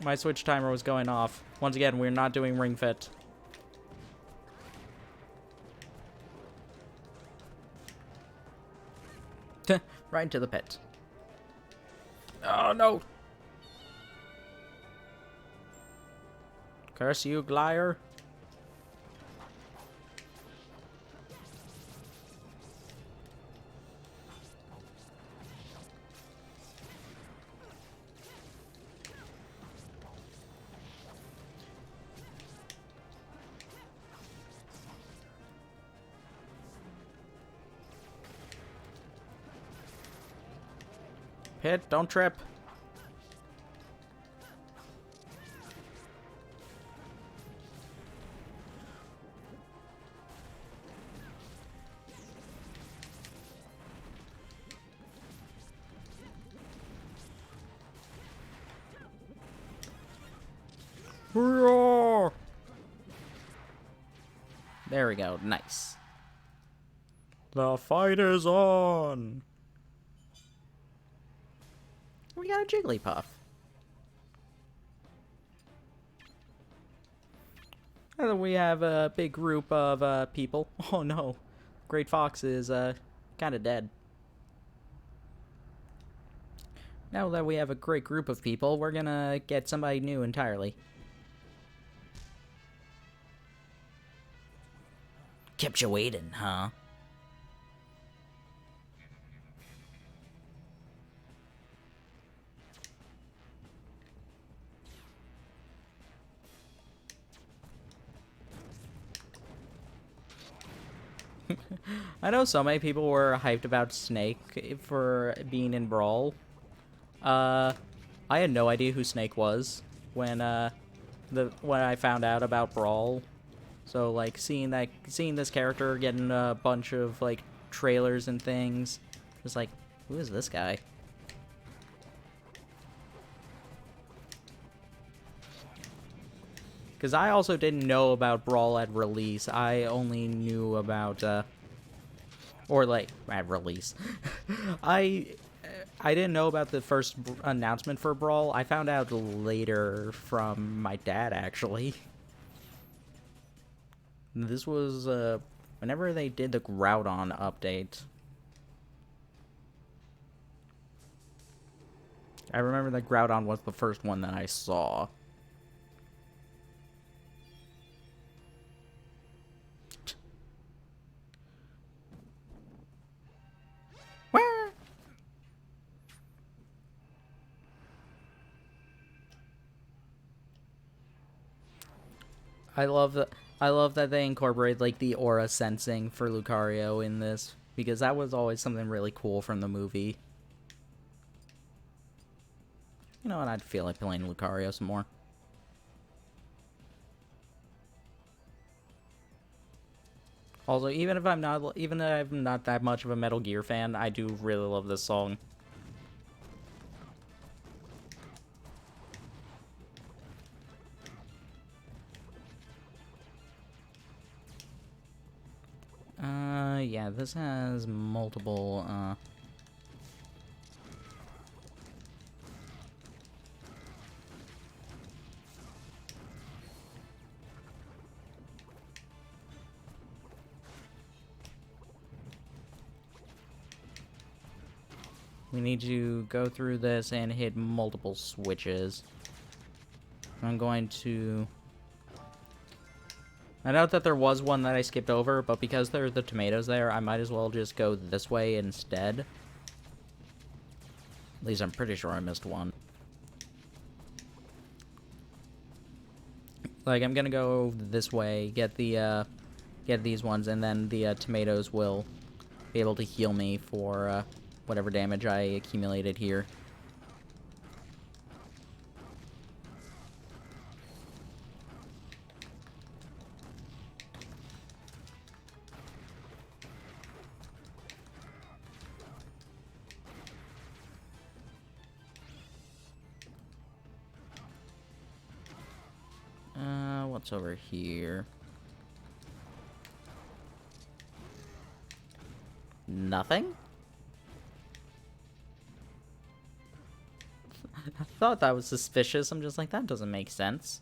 My switch timer was going off. Once again, we're not doing Ring Fit. Right into the pit. Oh no! Curse you, Glier. Pit, don't trip. Roar! There we go. Nice. The fight is on. We got a Jigglypuff. And then we have a big group of people. Oh no. Great Fox is kind of dead. Now that we have a great group of people, we're gonna get somebody new entirely. Kept you waiting, huh? I know so many people were hyped about Snake for being in Brawl. I had no idea who Snake was when I found out about Brawl. So like seeing this character getting a bunch of like trailers and things, was like, who is this guy? Because I also didn't know about Brawl at release. I only knew about, or like, at release. I didn't know about the first announcement for Brawl. I found out later from my dad, actually. This was, whenever they did the Groudon update. I remember that Groudon was the first one that I saw. I love that they incorporate like the aura sensing for Lucario in this, because that was always something really cool from the movie. You know what? I'd feel like playing Lucario some more. Also, even if I'm not that much of a Metal Gear fan, I do really love this song. Yeah, this has multiple, We need to go through this and hit multiple switches. I'm going to... I know that there was one that I skipped over, but because there are the tomatoes there, I might as well just go this way instead. At least I'm pretty sure I missed one. Like, I'm gonna go this way, get these ones, and then the tomatoes will be able to heal me for whatever damage I accumulated here. What's over here? Nothing? I thought that was suspicious. I'm just like, that doesn't make sense.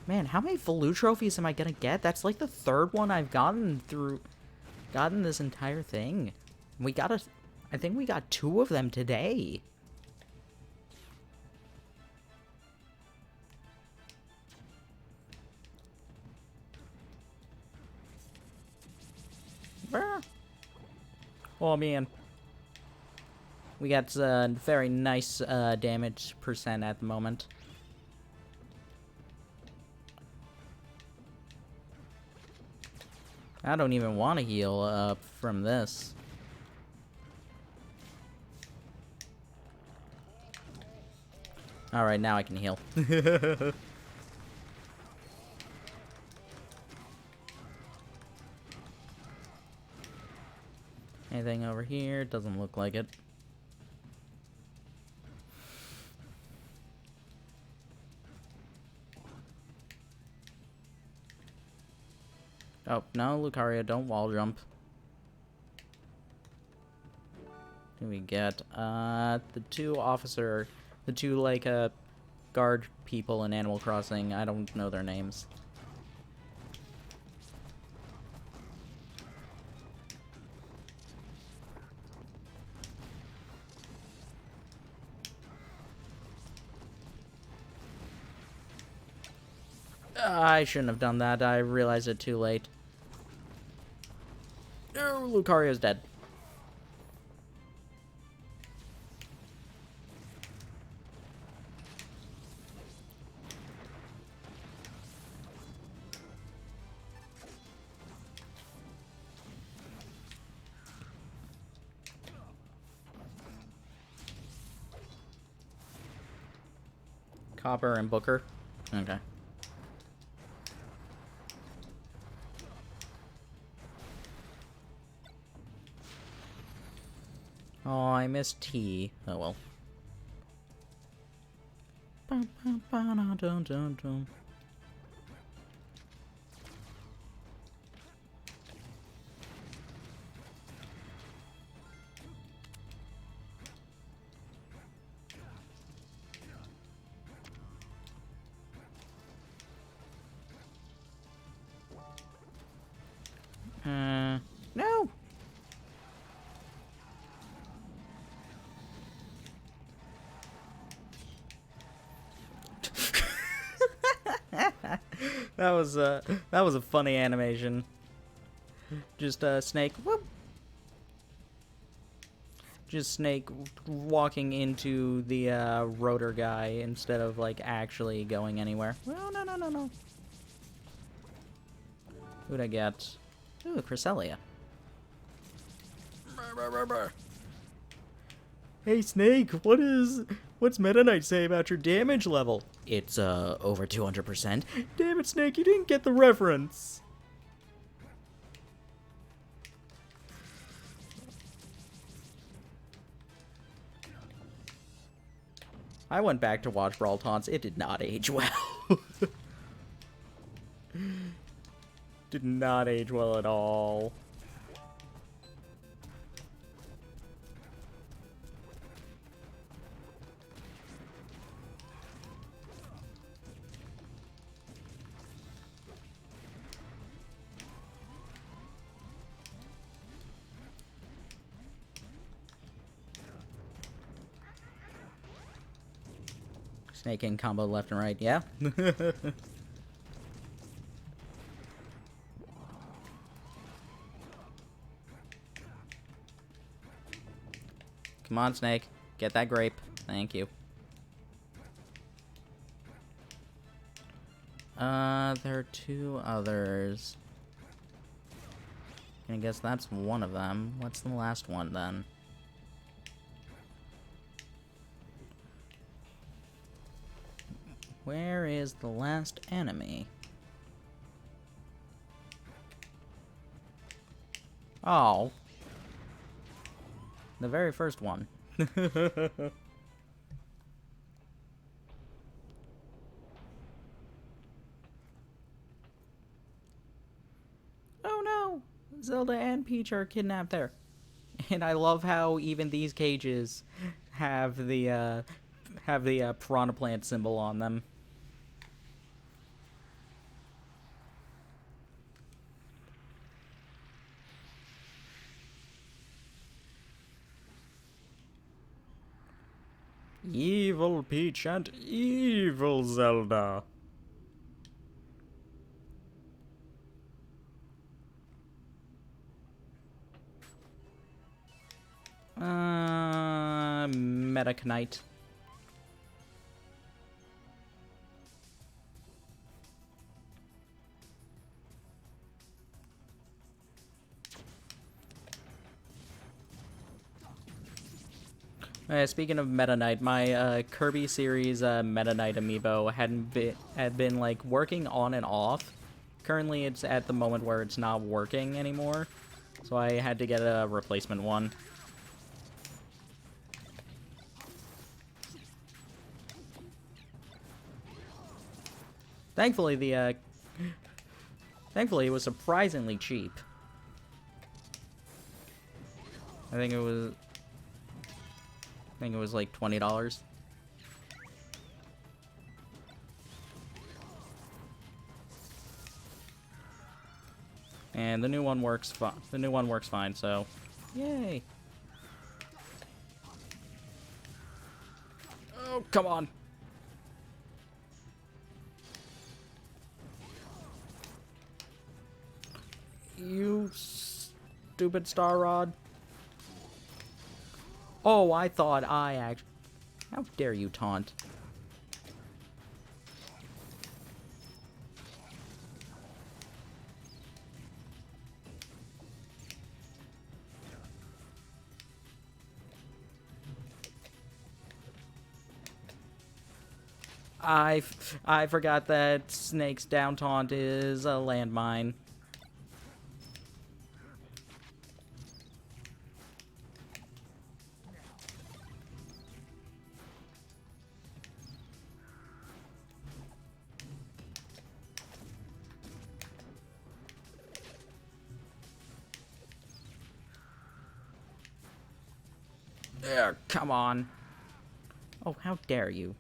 Man, how many Valoo trophies am I gonna get? That's like the third one I've gotten this entire thing. I think we got 2 of them today. Oh man. We got very nice damage percent at the moment. I don't even want to heal up from this. Alright, now I can heal. Anything over here? Doesn't look like it. Oh, no, Lucaria, don't wall jump. Here we get, the two, like, guard people in Animal Crossing. I don't know their names. I shouldn't have done that. I realized it too late. Oh, Lucario's dead. Copper and Booker. Okay. Oh, I missed T. Oh well. No! That was a funny animation. Just Snake, whoop. Just Snake walking into the rotor guy instead of like actually going anywhere. Well, no. Who'd I get? Ooh, Cresselia. Hey Snake, what's Meta Knight say about your damage level? It's over 200%. Damn it, Snake, you didn't get the reference. I went back to watch Brawl Taunts. It did not age well. Did not age well at all. Snake in combo left and right, yeah? Come on, Snake. Get that grape. Thank you. There are two others. I guess that's one of them. What's the last one, then? Where is the last enemy? Oh. The very first one. Oh no! Zelda and Peach are kidnapped there. And I love how even these cages have the piranha plant symbol on them. Evil Peach and evil Zelda. Metaconite. Speaking of Meta Knight, my Kirby series Meta Knight amiibo had been like working on and off. Currently, it's at the moment where it's not working anymore, so I had to get a replacement one. Thankfully, thankfully it was surprisingly cheap. I think it was like $20. And the new one works fine. The new one works fine, so yay. Oh, come on. You stupid Star Rod. Oh, I thought I actually... How dare you taunt? I forgot that Snake's down taunt is a landmine. There, come on. Oh, how dare you.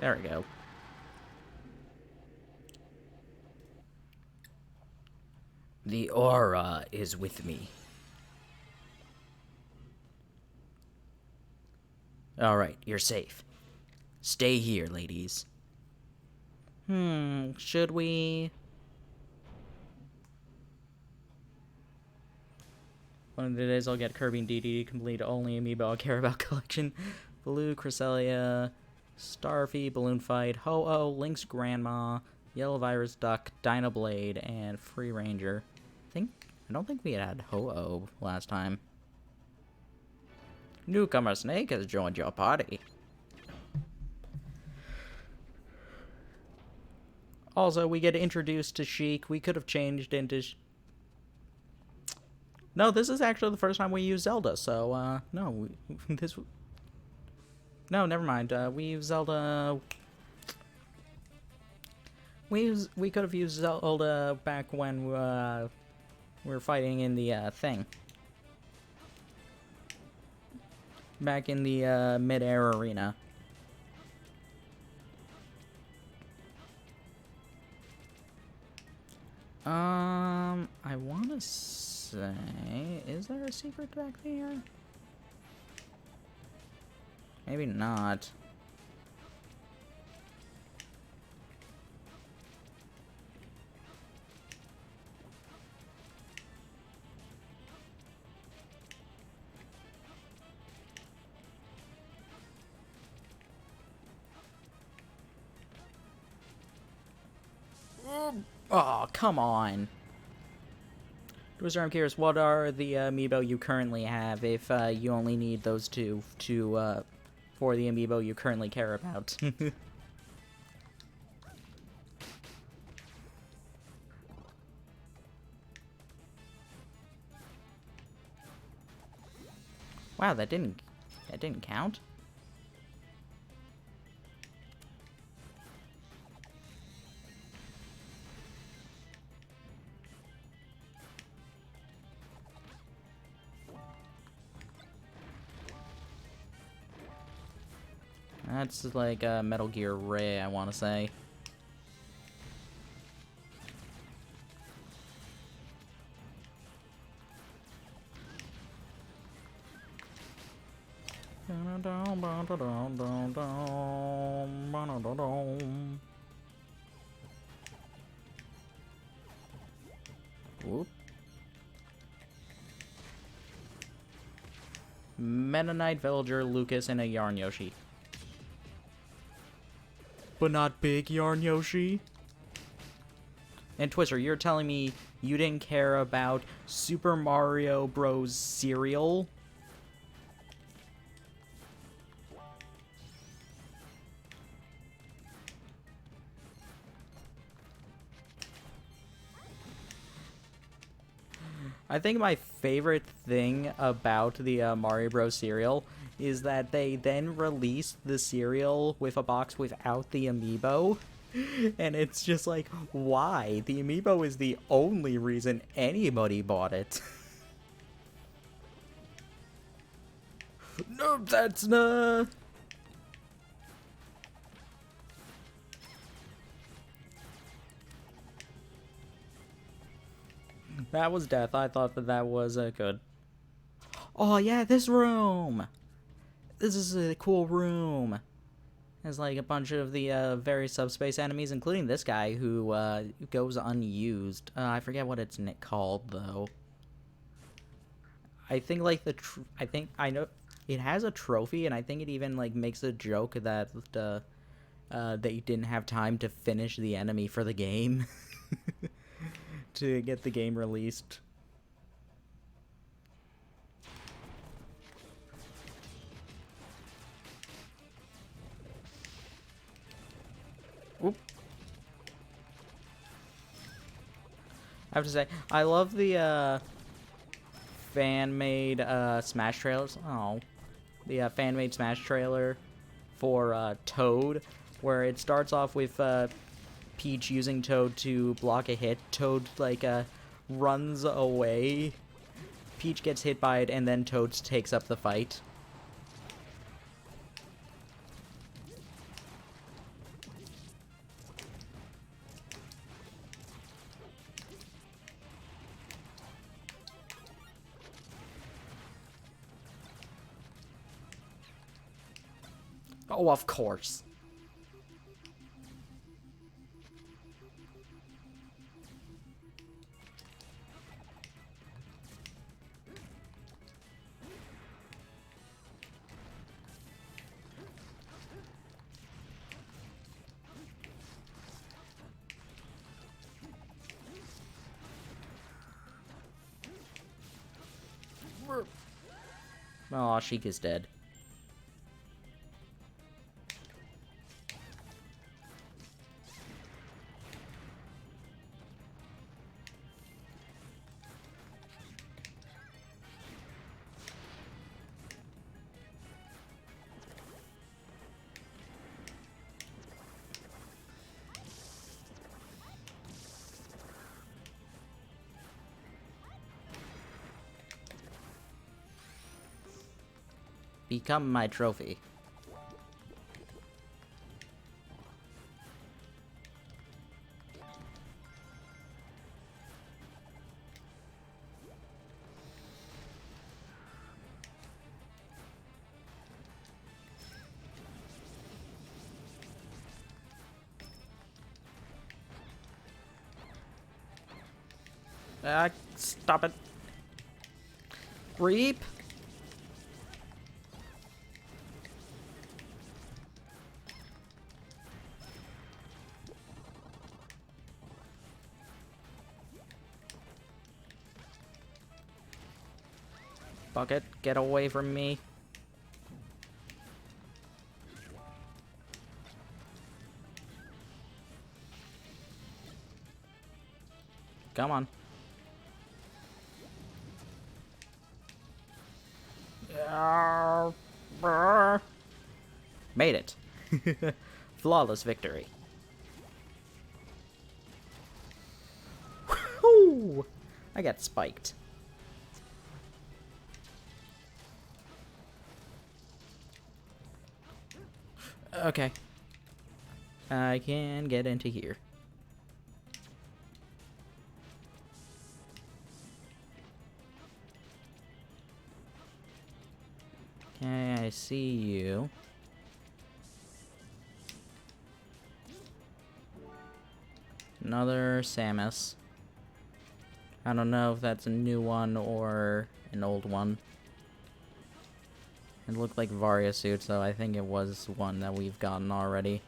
There we go. The aura is with me. Alright, you're safe. Stay here, ladies. Should we... One of the days I'll get Kirby and DD to complete only amiibo I care about collection. Blue, Cresselia, Starfy, Balloon Fight, Ho-Oh, Link's Grandma, Yellow Virus Duck, Dino Blade, and Free Ranger. I don't think we had Ho-Oh last time. Newcomer Snake has joined your party. Also, we get introduced to Sheik. We could have changed into... No, this is actually the first time we use Zelda, so, no, No, never mind. We use Zelda... We could have used Zelda back when we were fighting in the thing. back in the mid-air arena. I want to say, is there a secret back there? Maybe not. Oh, come on. Twister, I'm curious, what are the amiibo you currently have if you only need those two to for the amiibo you currently care about? Wow, that didn't count. That's like Metal Gear Ray, I want to say. Whoop. Mennonite Villager, Lucas, and a Yarn Yoshi. But not big Yarn Yoshi. And Twister, you're telling me you didn't care about Super Mario Bros. Cereal? I think my favorite thing about the Mario Bros. Cereal is that they then released the cereal with a box without the amiibo. And it's just like, why? The amiibo is the only reason anybody bought it. No, that's not... That was death. I thought that was good. Oh yeah, this room! This is a cool room. Has like a bunch of the various subspace enemies, including this guy who goes unused. I forget what it's called though. I think like I know it has a trophy, and I think it even like makes a joke that they didn't have time to finish the enemy for the game to get the game released. Oop. I have to say, I love the fan-made Smash trailers. Oh, the fan-made Smash trailer for Toad, where it starts off with Peach using Toad to block a hit. Toad like runs away. Peach gets hit by it, and then Toad takes up the fight. Oh, of course. Oh, Sheik is dead. Become my trophy. Stop it. Reap. Bucket, get away from me. Come on. Made it. Flawless victory. Whew! I got spiked. Okay. I can get into here. Okay, I see you. Another Samus. I don't know if that's a new one or an old one. It looked like Varia suit, so I think it was one that we've gotten already.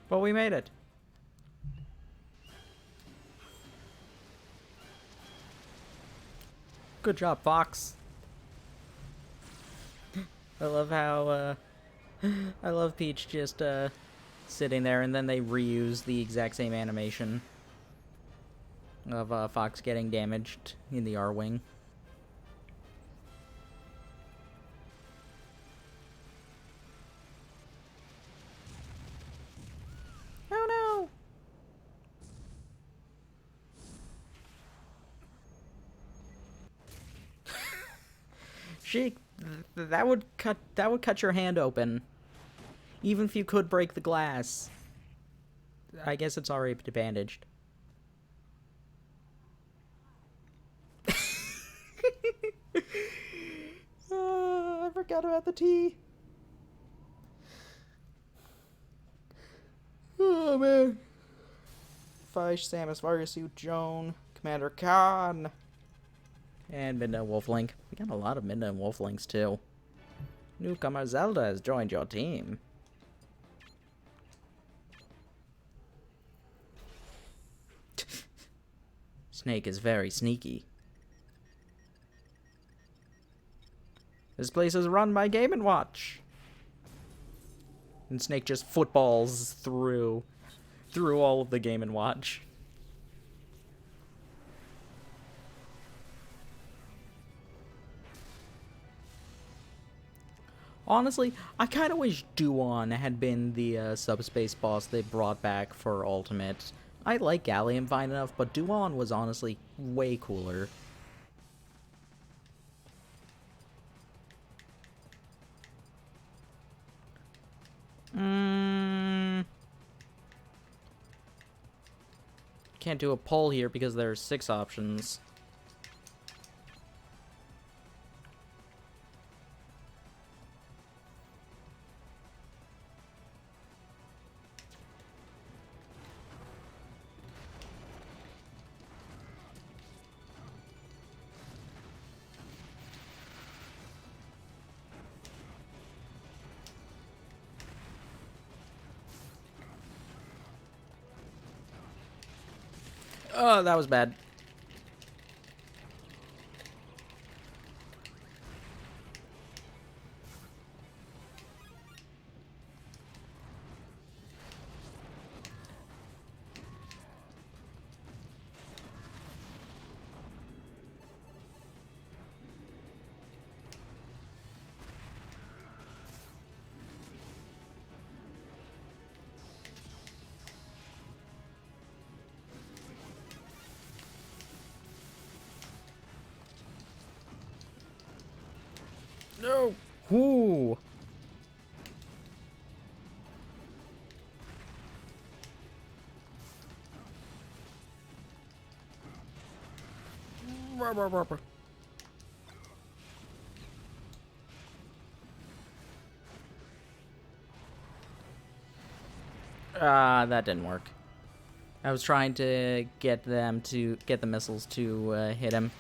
But we made it. Good job, Fox. I love how, I love Peach just, sitting there, and then they reuse the exact same animation of, Fox getting damaged in the R-Wing. Oh no! That would cut your hand open. Even if you could break the glass. I guess it's already bandaged. I forgot about the tea. Oh man. Fish, Samus, Vargasuit, Joan, Commander Khan. And Midnight Wolflink. We got a lot of Midnight Wolflinks too. Newcomer Zelda has joined your team. Snake is very sneaky. This place is run by Game & Watch. And Snake just footballs through all of the Game & Watch. Honestly, I kind of wish Duon had been the Subspace boss they brought back for Ultimate. I like Gallium fine enough, but Duon was honestly way cooler. Can't do a poll here because there are 6 options. Oh, that was bad. No. Whoo. That didn't work. I was trying to get the missiles to hit him.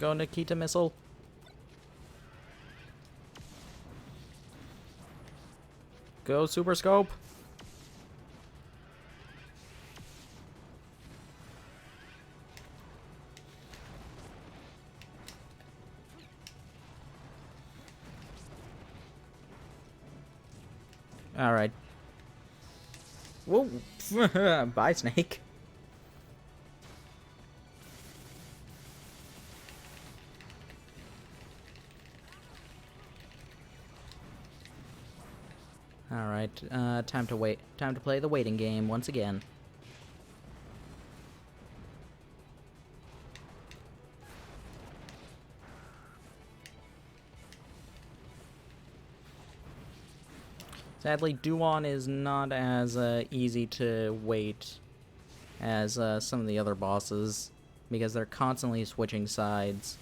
Go Nikita missile. Go Super Scope. All right. Whoa. Bye, Snake. All right. Time to wait. Time to play the waiting game once again. Sadly, Duon is not as easy to wait as some of the other bosses, because they're constantly switching sides.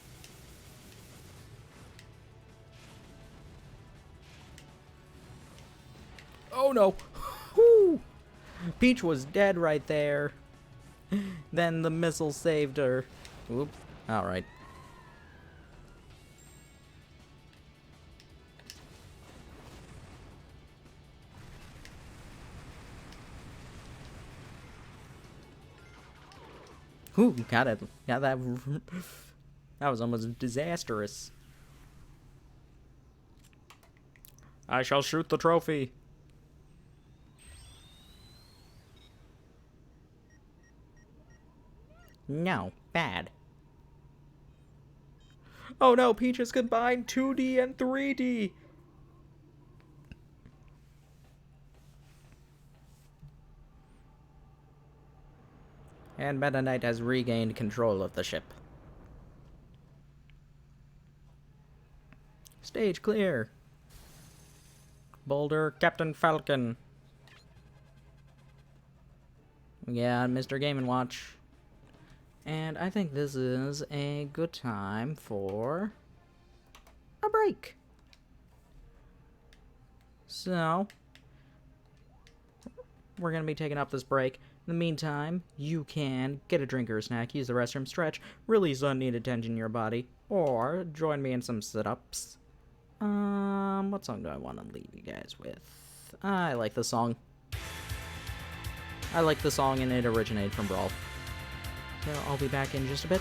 Oh no! Whew. Peach was dead right there. Then the missile saved her. Oop. Alright. Ooh, got it. Got that. That was almost disastrous. I shall shoot the trophy. No, bad. Oh no, Peach has combined 2D and 3D. And Meta Knight has regained control of the ship. Stage clear. Boulder, Captain Falcon. Yeah, Mr. Game & Watch. And I think this is a good time for a break. So, we're going to be taking up this break. In the meantime, you can get a drink or a snack, use the restroom, stretch, release unneeded tension in your body, or join me in some sit-ups. What song do I want to leave you guys with? I like the song. I like the song, and it originated from Brawl. So I'll be back in just a bit.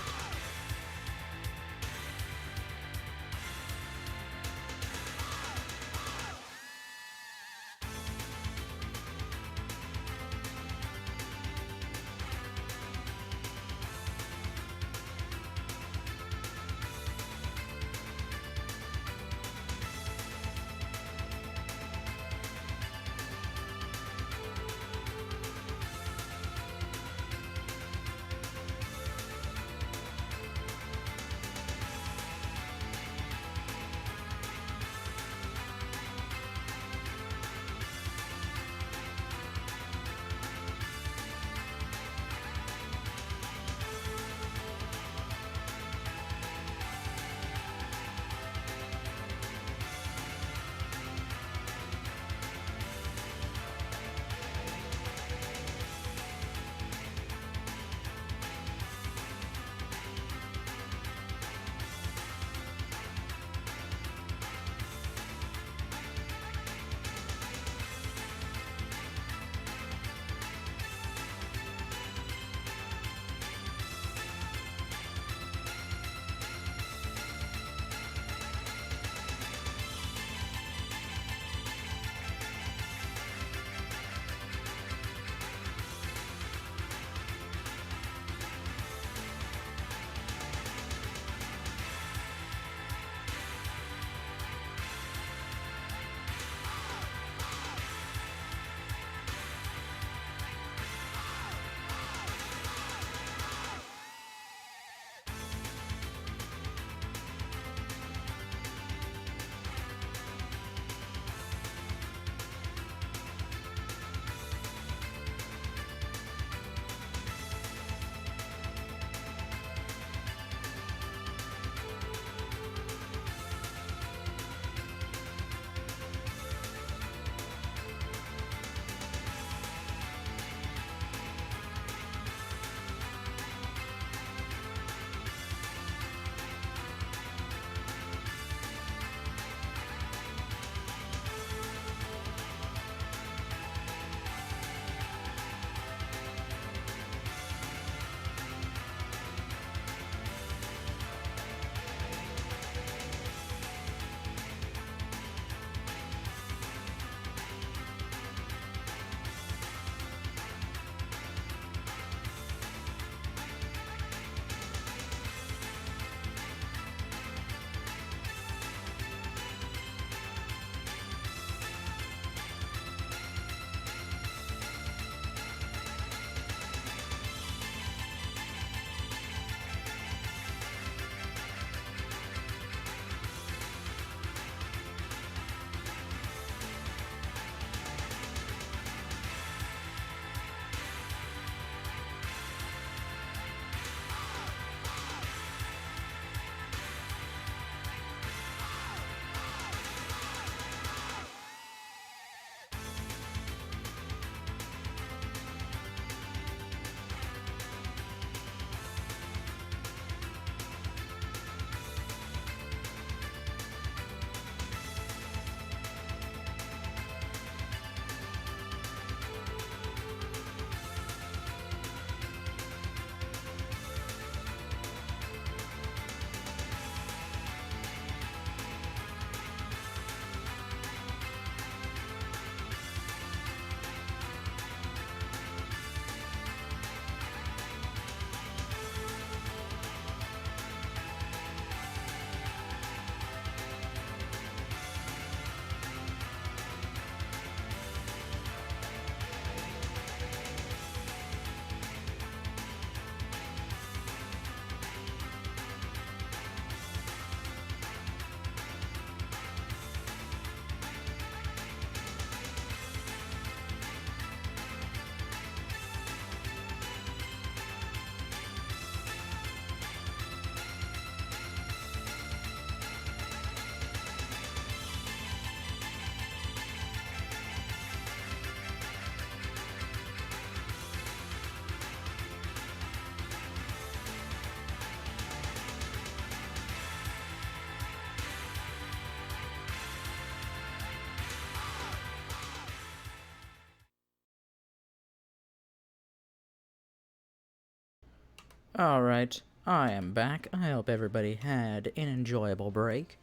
Alright, I am back. I hope everybody had an enjoyable break.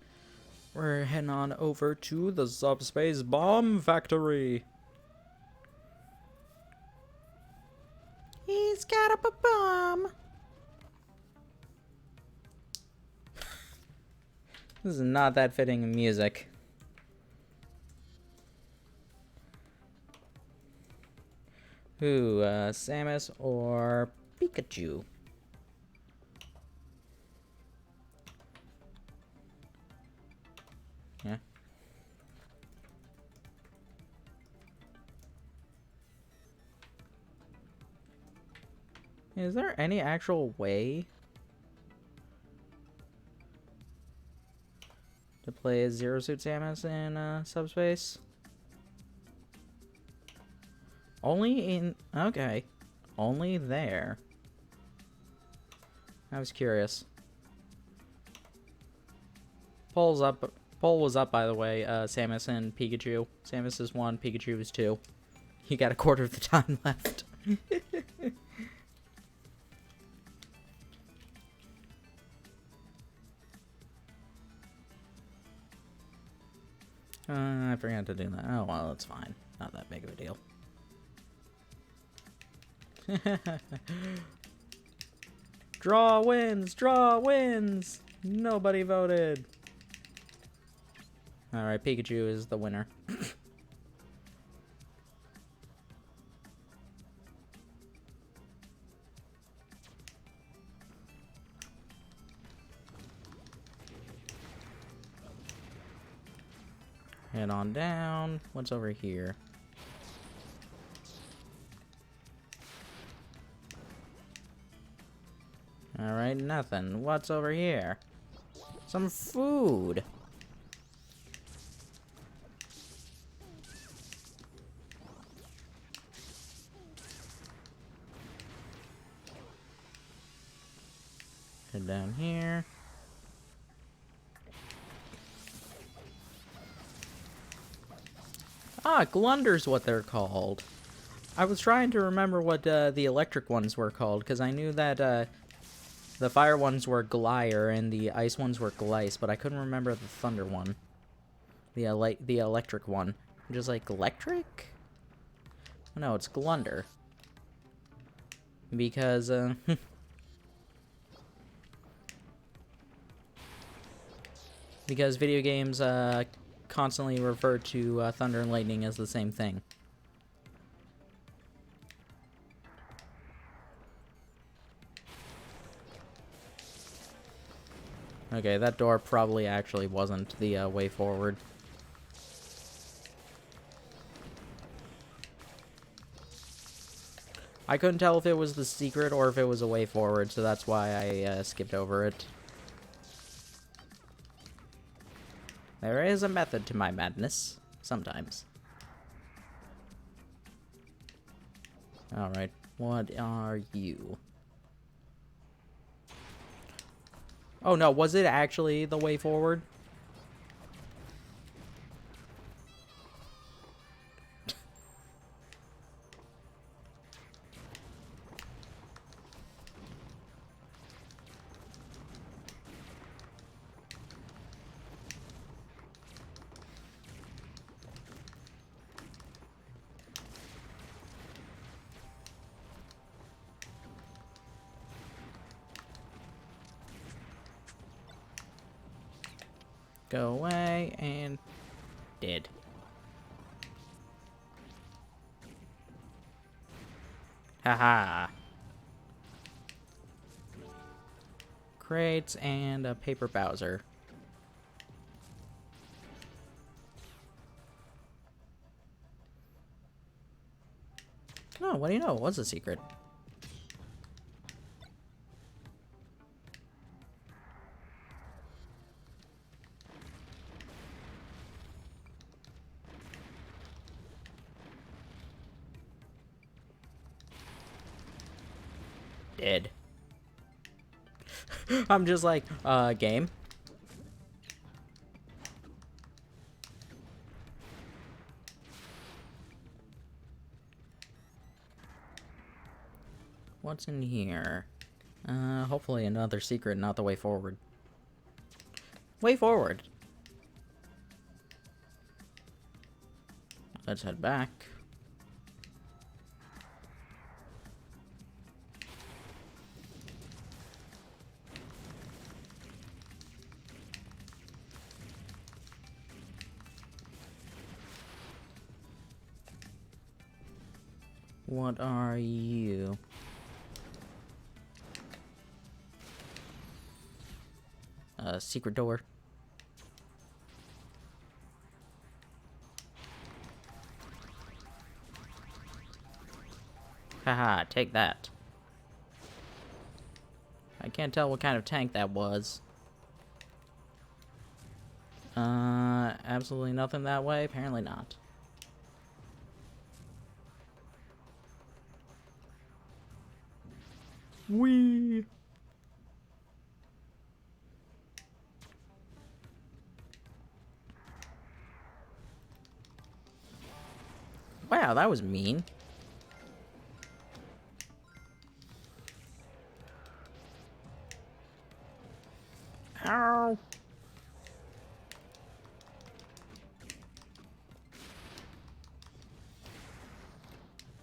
We're heading on over to the Subspace Bomb Factory. He's got up a bomb. This is not that fitting music. Who, Samus or Pikachu? Yeah. Is there any actual way to play as Zero Suit Samus in Subspace? Only in... Okay. Only there. I was curious. Poll was up, by the way. Samus and Pikachu. Samus is 1, Pikachu is 2. You got a quarter of the time left. I forgot to do that. Oh, well, it's fine. Not that big of a deal. Draw wins! Draw wins! Nobody voted. Alright, Pikachu is the winner. Head on down. What's over here? Alright, nothing. What's over here? Some food. Head down here. Ah, Glunder's what they're called. I was trying to remember what the electric ones were called, because I knew that the fire ones were Glier and the ice ones were Glice, but I couldn't remember the thunder one. The electric one. Just like electric? No, it's Glunder. Because, because video games, constantly refer to thunder and lightning as the same thing. Okay, that door probably actually wasn't the way forward. I couldn't tell if it was the secret or if it was a way forward, so that's why I skipped over it. There is a method to my madness. Sometimes. Alright, what are you? Oh no, was it actually the way forward? Go away, and did. Haha. Crates and a paper Bowser. Oh, what do you know? It was a secret. Dead. I'm just like, game. What's in here? Hopefully another secret, not the way forward. Way forward. Let's head back. What are you? Secret door. Haha, take that. I can't tell what kind of tank that was. Absolutely nothing that way? Apparently not. Whee! Wow, that was mean. Ow!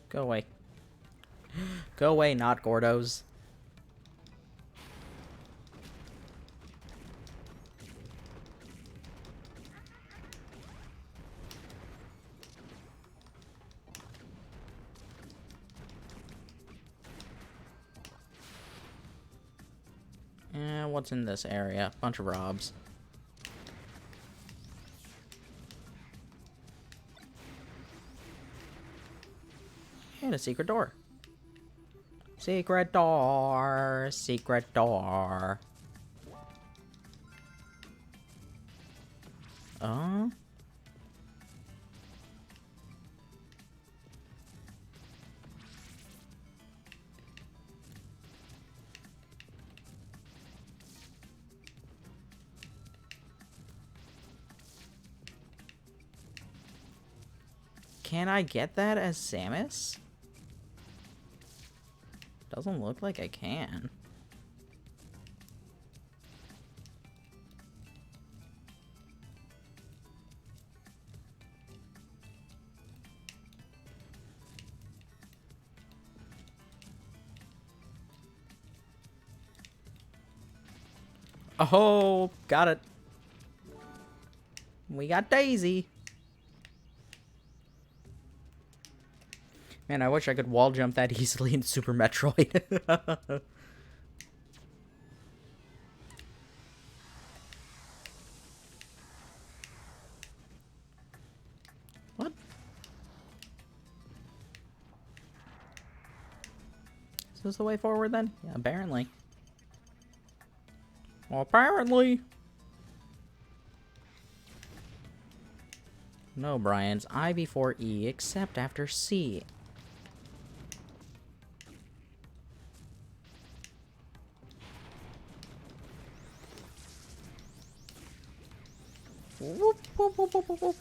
Go away. Go away, not Gordos. What's in this area? Bunch of Robs. And a secret door. Secret door. Secret door. Can I get that as Samus? Doesn't look like I can. Oh, got it. We got Daisy. Man, I wish I could wall jump that easily in Super Metroid. What? Is this the way forward then? Yeah, apparently. Well, apparently. No, Brian's I before E, except after C. Whoop, whoop, whoop, whoop, whoop, whoop.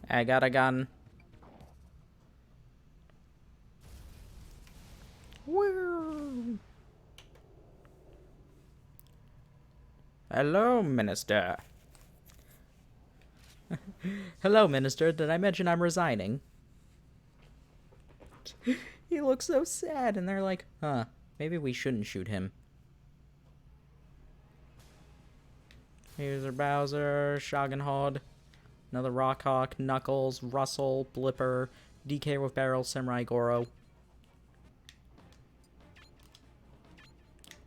I got a gun. Woo. Hello, Minister. Hello, Minister. Did I mention I'm resigning? He looks so sad, and they're like, huh, maybe we shouldn't shoot him. Here's our Bowser, Shogunhod, another Rockhawk, Knuckles, Russell, Blipper, DK with Barrel, Samurai Goro.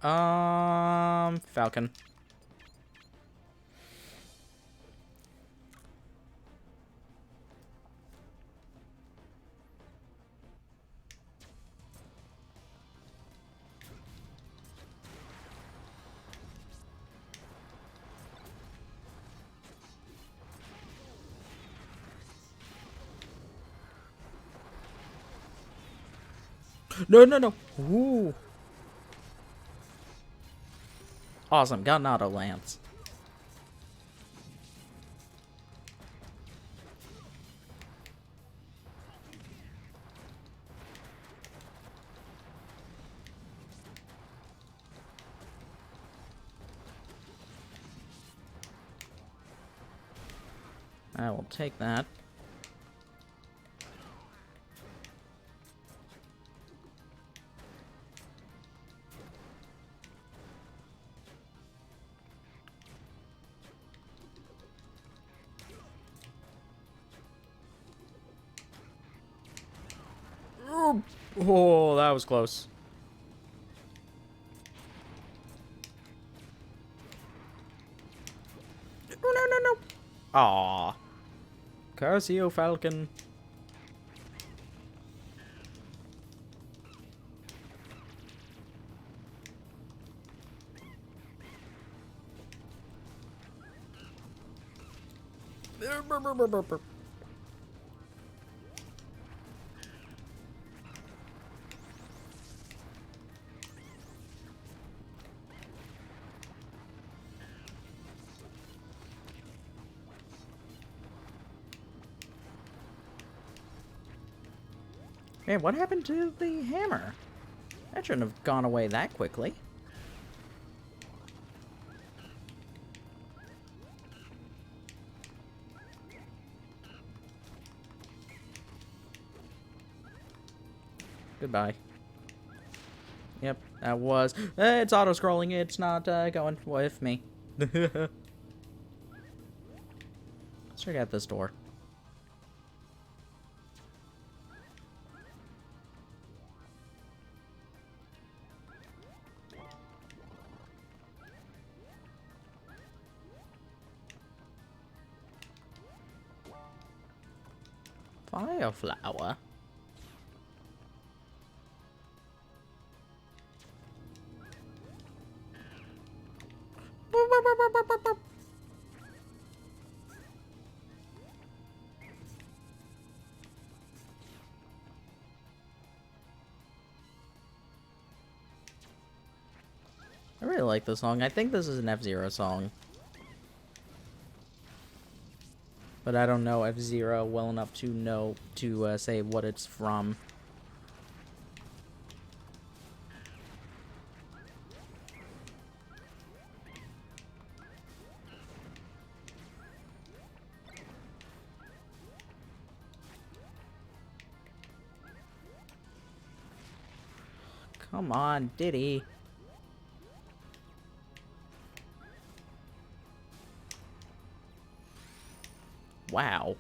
Falcon. No, no, no. Ooh. Awesome. Got an auto lance. I will take that. Oh, that was close. Oh, no, no, no. Aw. Curse you, Falcon. Man, what happened to the hammer? That shouldn't have gone away that quickly. Goodbye. Yep, that was... it's auto-scrolling. It's not going with me. Let's check out this door. Fireflower. I really like this song. I think this is an F-Zero song. But I don't know F-Zero well enough to know to say what it's from. Come on, Diddy. Wow.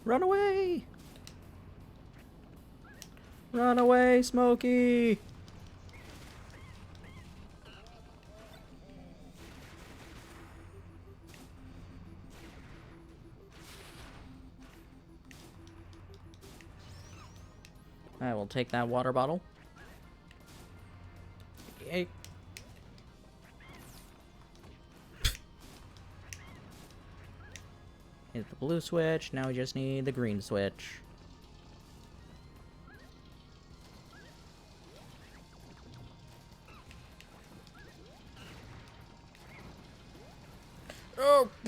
Run away! Run away, Smokey! I will take that water bottle. Yay. Hit the blue switch, now we just need the green switch.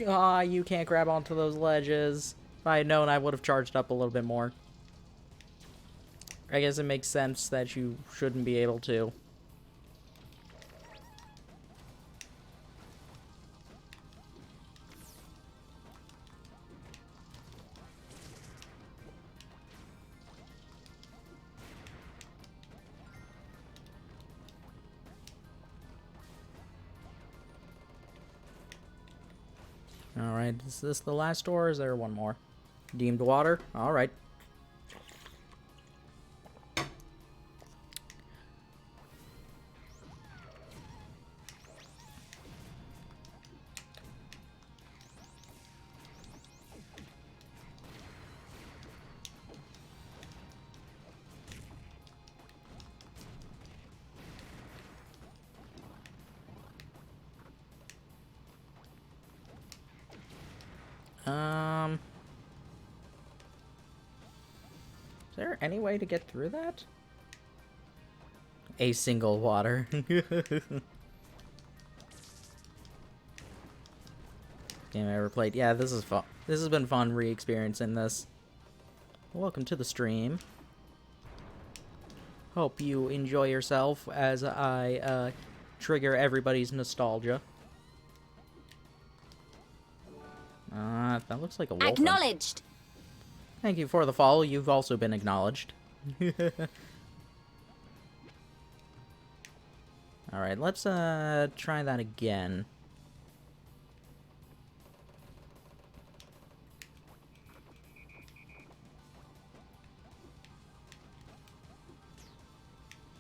Oh, you can't grab onto those ledges. If I had known, I would have charged up a little bit more. I guess it makes sense that you shouldn't be able to. Alright, is this the last door, or is there one more? Deemed water? Alright. there any way to get through that? A single water. Game I ever played. Yeah, this is fun. This has been fun re-experiencing this. Welcome to the stream. Hope you enjoy yourself as I trigger everybody's nostalgia. That looks like a wolf. Acknowledged. Thank you for the follow. You've also been acknowledged. Alright, let's try that again.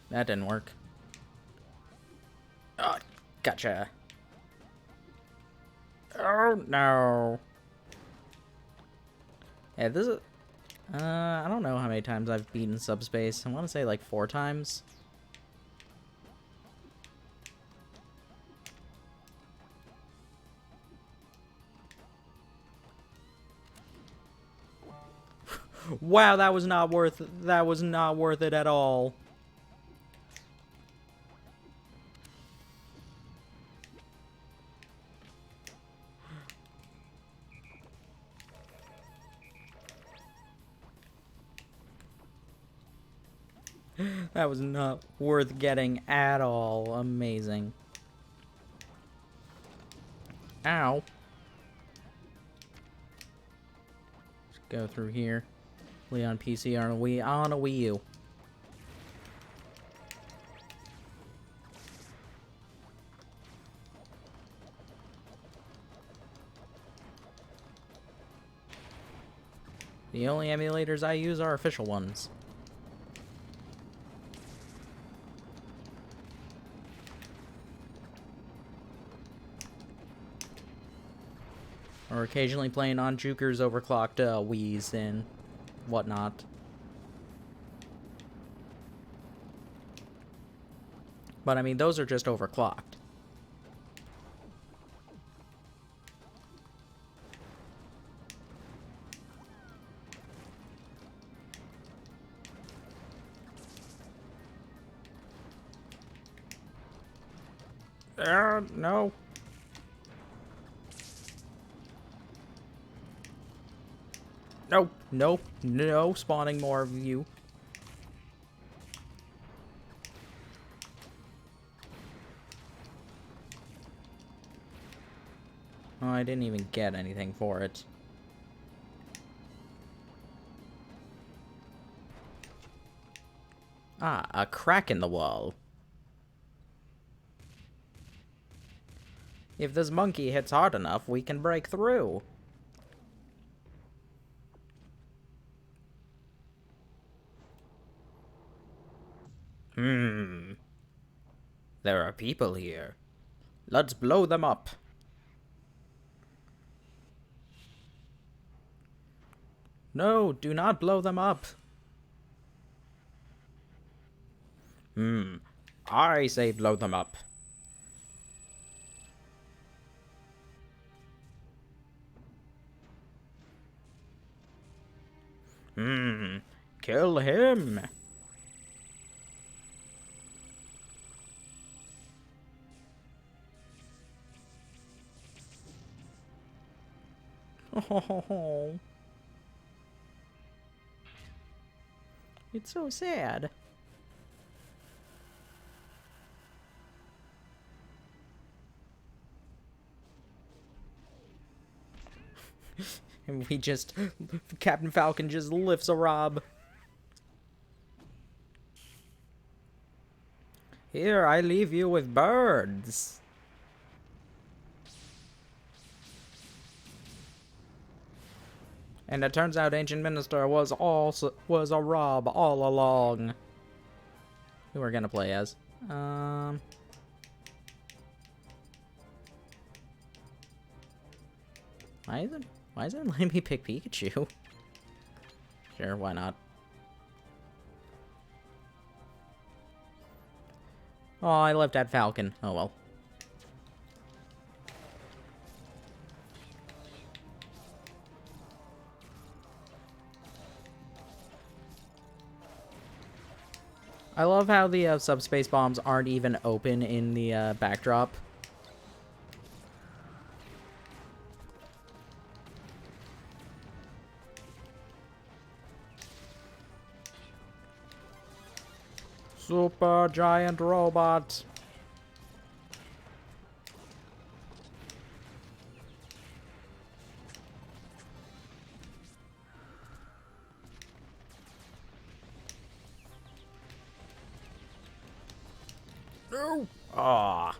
That didn't work. Oh, gotcha. Oh, no. Yeah, this is... I don't know how many times I've beaten Subspace. I want to say like 4 times. Wow, that was not worth it at all. That was not worth getting at all. Amazing. Ow. Let's go through here. Play on PC on a Wii U. The only emulators I use are official ones. Or occasionally playing on Juker's overclocked Wii's and whatnot. But I mean, those are just overclocked. No. Nope, nope, no spawning more of you. Oh, I didn't even get anything for it. Ah, a crack in the wall. If this monkey hits hard enough, we can break through. There are people here. Let's blow them up. No, do not blow them up. I say blow them up. Kill him. Oh, it's so sad. And we just... Captain Falcon just lifts a Rob. Here, I leave you with birds. And it turns out Ancient Minister was a Rob all along. Who we're gonna play as? Why is it letting me pick Pikachu? Sure, why not? Oh, I left at Falcon. Oh well. I love how the subspace bombs aren't even open in the backdrop. Super giant robot. No. Ah.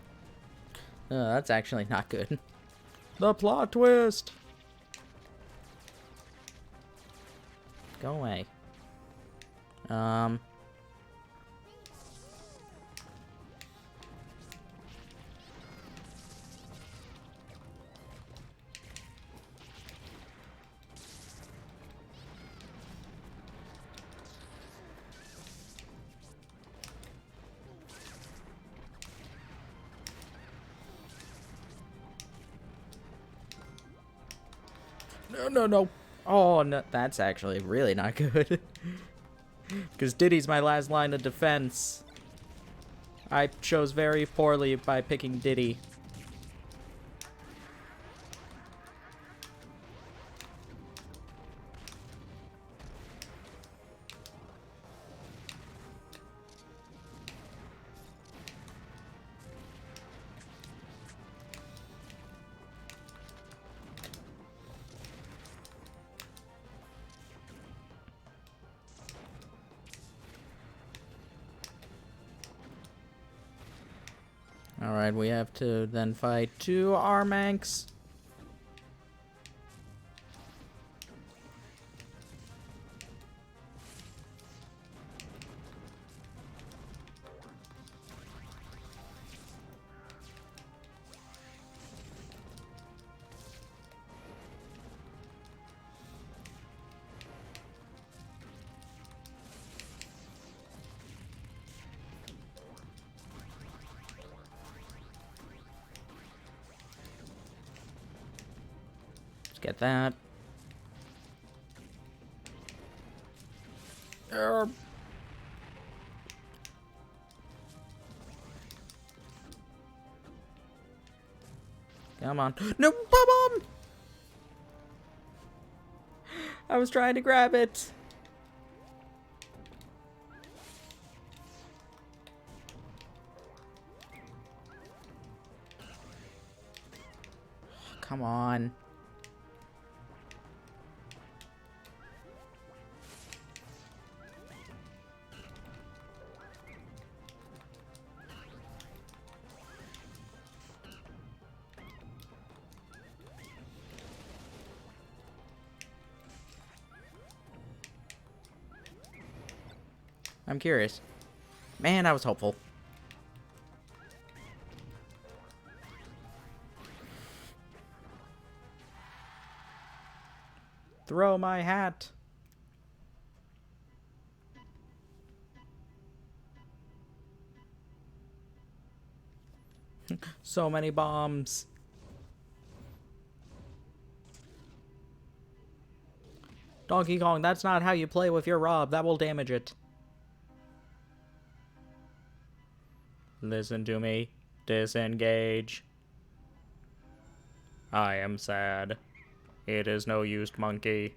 That's actually not good. The plot twist. Go away. No, no, no. Oh, no, that's actually really not good. Because Diddy's my last line of defense. I chose very poorly by picking Diddy. Alright, we have to then fight 2 Armanks. Let's get that. Come on. No, bomb! I was trying to grab it. Come on. I'm curious. Man, I was hopeful. Throw my hat. So many bombs. Donkey Kong, that's not how you play with your Rob. That will damage it. Listen to me. Disengage. I am sad. It is no use, monkey.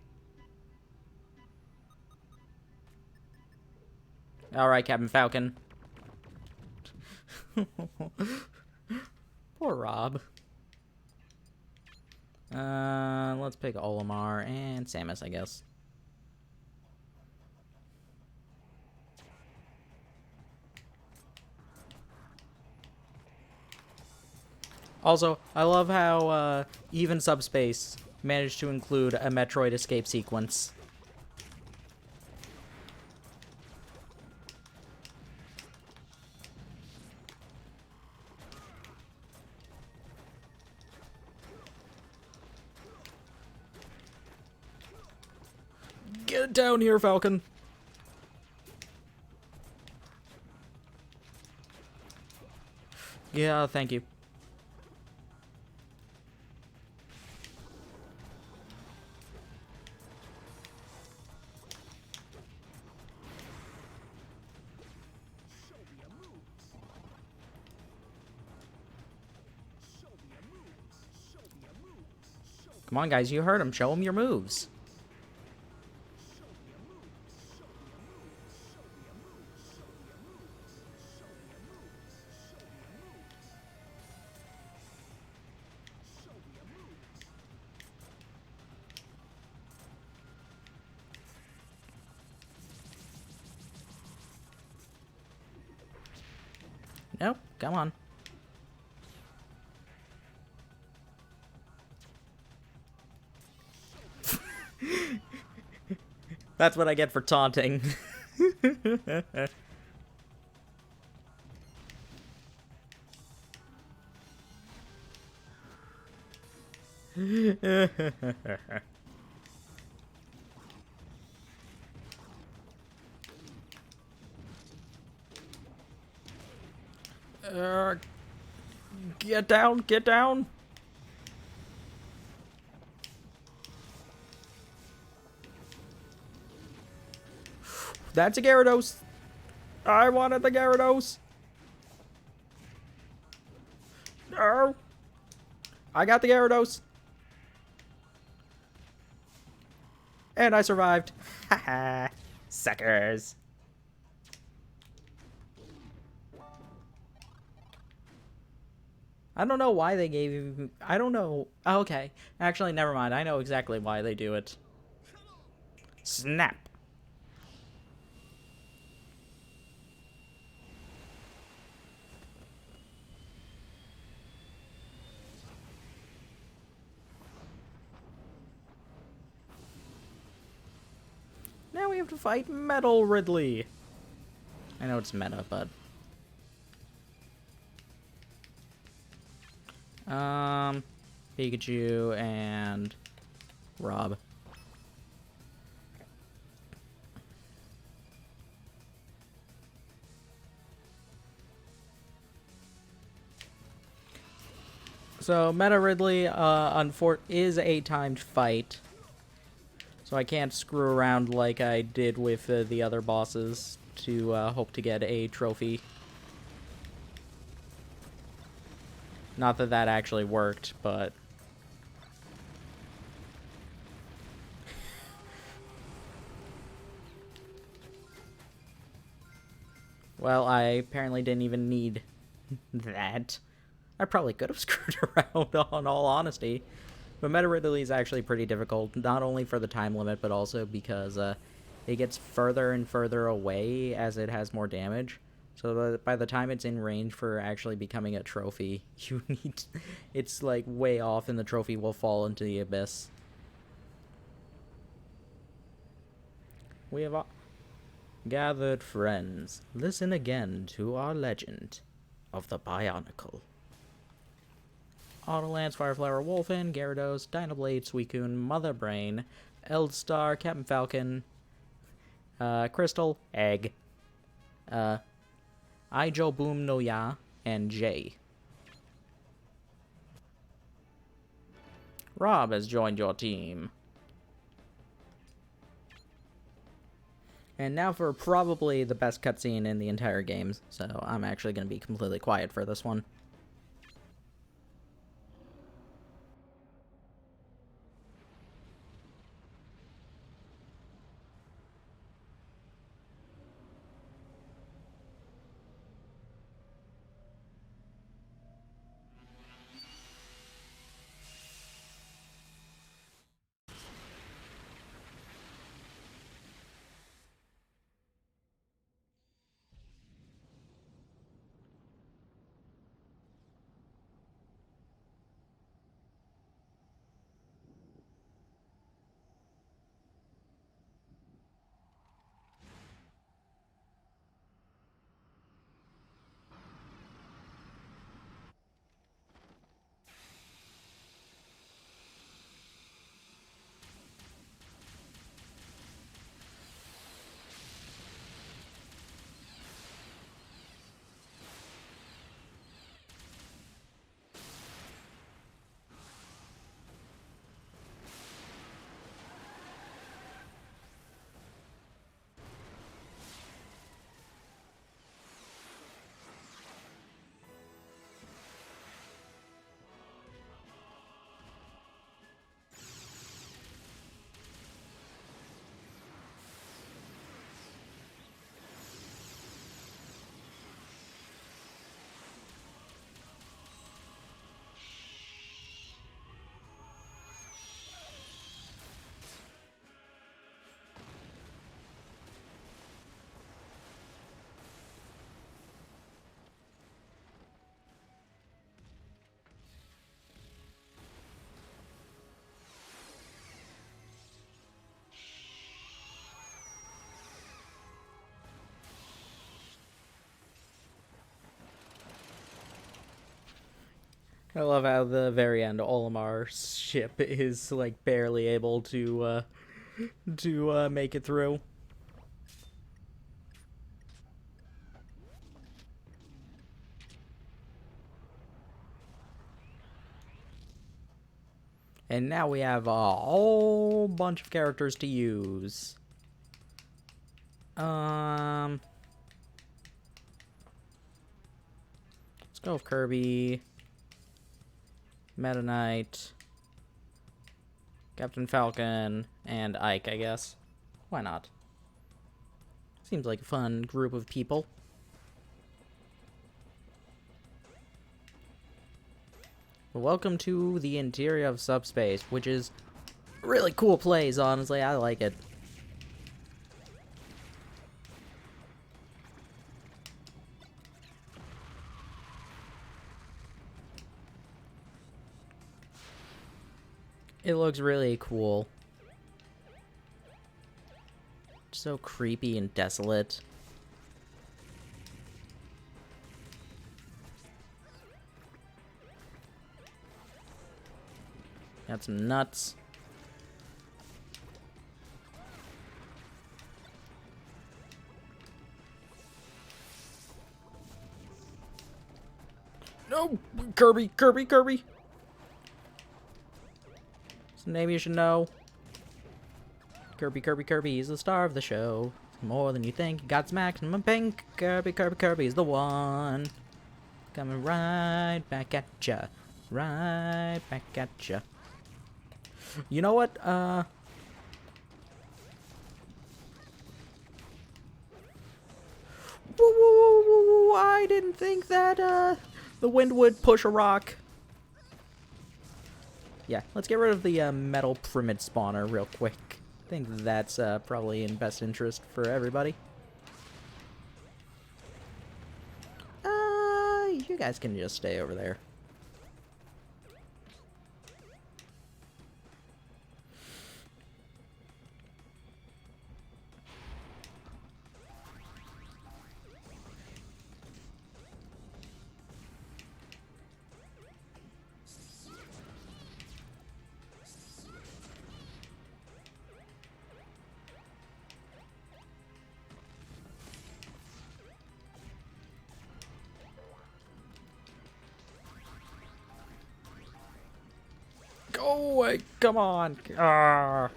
Alright, Captain Falcon. Poor Rob. Let's pick Olimar and Samus, I guess. Also, I love how even Subspace managed to include a Metroid escape sequence. Get down here, Falcon. Yeah, thank you. Come on, guys, you heard him. Show him your moves. Nope, come on. That's what I get for taunting. Get down, get down. That's a Gyarados. I wanted the Gyarados. No. I got the Gyarados. And I survived. Haha. Suckers. I don't know why they gave you... I don't know. Oh, okay. Actually, never mind. I know exactly why they do it. Snap. Now we have to fight Metal Ridley. I know it's meta, but... Pikachu and Rob. So Meta Ridley is a timed fight. So I can't screw around like I did with the other bosses to hope to get a trophy. Not that that actually worked, but... Well, I apparently didn't even need that. I probably could have screwed around, on all honesty. But Meta Ridley is actually pretty difficult, not only for the time limit, but also because it gets further and further away as it has more damage. So by the time it's in range for actually becoming a trophy, you need... It's, like, way off and the trophy will fall into the abyss. We have gathered friends. Listen again to our legend of the Bionicle. Autolance, Fireflower, Wolfen, Gyarados, Dynablade, Suicune, Mother Brain, Eldstar, Captain Falcon, Crystal, Egg, Ijo Boom no Ya, and Jay. Rob has joined your team. And now for probably the best cutscene in the entire game, so I'm actually going to be completely quiet for this one. I love how the very end, Olimar's ship is like barely able to make it through. And now we have a whole bunch of characters to use. Let's go with Kirby, Meta Knight, Captain Falcon, and Ike, I guess. Why not? Seems like a fun group of people. Welcome to the interior of Subspace, which is really cool place, honestly. I like it. It looks really cool. So creepy and desolate. Got some nuts. No! Kirby! Kirby! Kirby! It's a name you should know. Kirby, Kirby, Kirby is the star of the show. More than you think. Got some maximum pink. Kirby, Kirby, Kirby is the one. Coming right back at ya. Right back at ya. You know what? Whoa, whoa, whoa, whoa, whoa. I didn't think that, the wind would push a rock. Yeah, let's get rid of the, metal primate spawner real quick. I think that's, probably in best interest for everybody. You guys can just stay over there. Go away! Come on! Ah.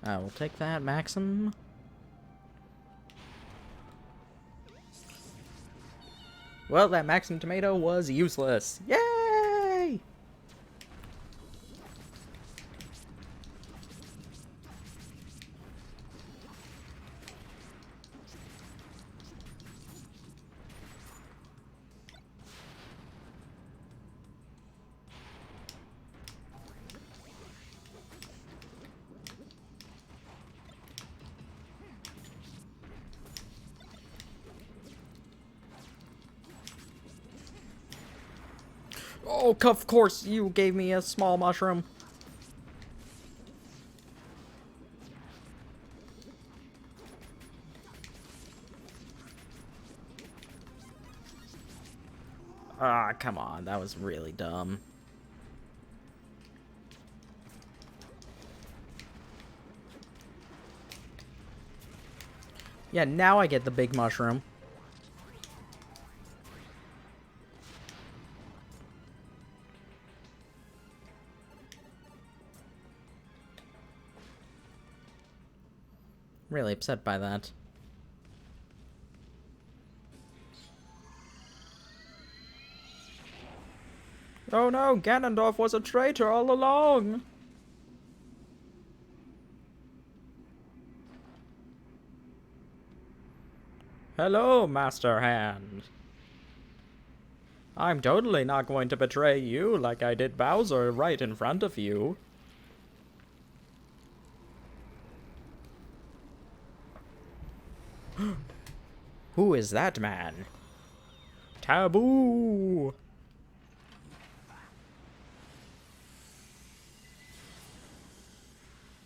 I will take that, Maxim. Well, that Maxim tomato was useless. Yay! Oh, of course, you gave me a small mushroom. Ah, come on, that was really dumb. Yeah, now I get the big mushroom. Really upset by that. Oh no, Ganondorf was a traitor all along! Hello, Master Hand. I'm totally not going to betray you like I did Bowser right in front of you. Who is that man? Taboo!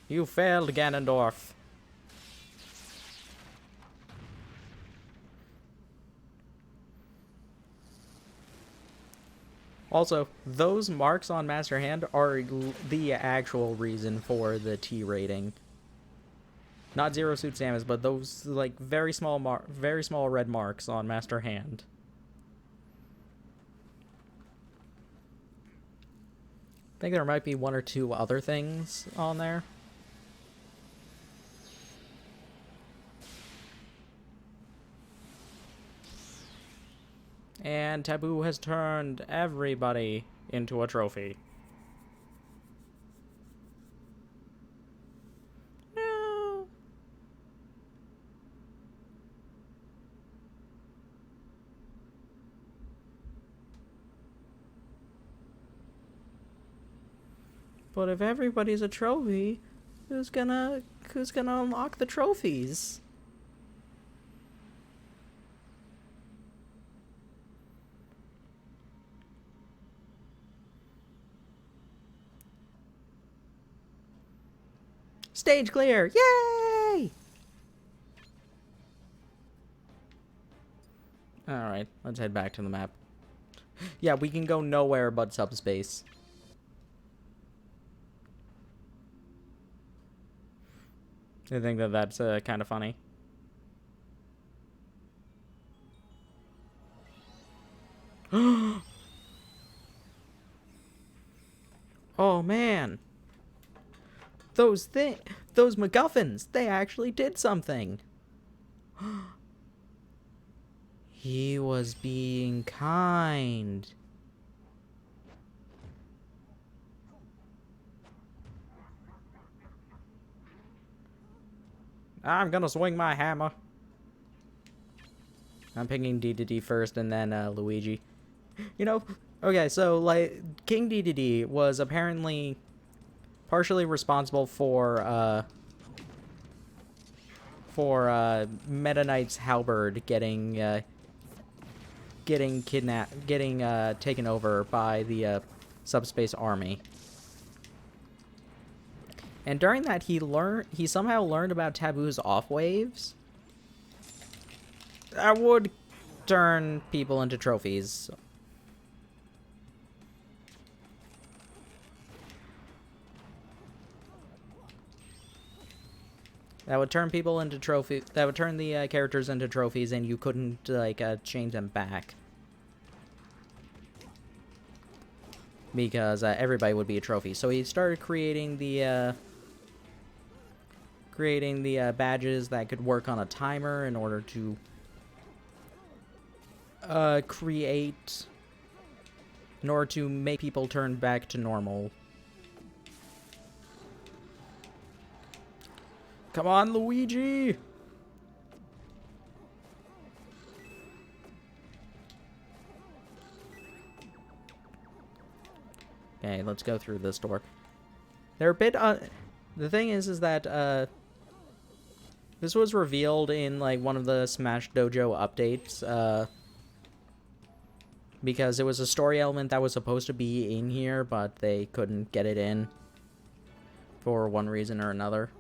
You failed, Ganondorf. Also, those marks on Master Hand are the actual reason for the T rating. Not Zero Suit Samus, but those like very small red marks on Master Hand. I think there might be one or two other things on there. And Taboo has turned everybody into a trophy. No. But if everybody's a trophy, who's gonna unlock the trophies? Stage clear! Yay! Alright, let's head back to the map. Yeah, we can go nowhere but Subspace. I think that that's kind of funny. Oh man! Those MacGuffins, they actually did something. He was being kind. I'm gonna swing my hammer. I'm picking DDD first and then Luigi. You know, okay, so like King DDD was apparently partially responsible for Meta Knight's halberd getting taken over by the Subspace army. And during that, he somehow learned about Taboo's off waves. That would turn people into trophies. That would turn people into trophy. That would turn the characters into trophies, and you couldn't like change them back because everybody would be a trophy. So he started creating the badges that could work on a timer in order to make people turn back to normal. Come on, Luigi! Okay, let's go through this door. They're a bit the thing is that this was revealed in like one of the Smash Dojo updates because it was a story element that was supposed to be in here, but they couldn't get it in for one reason or another.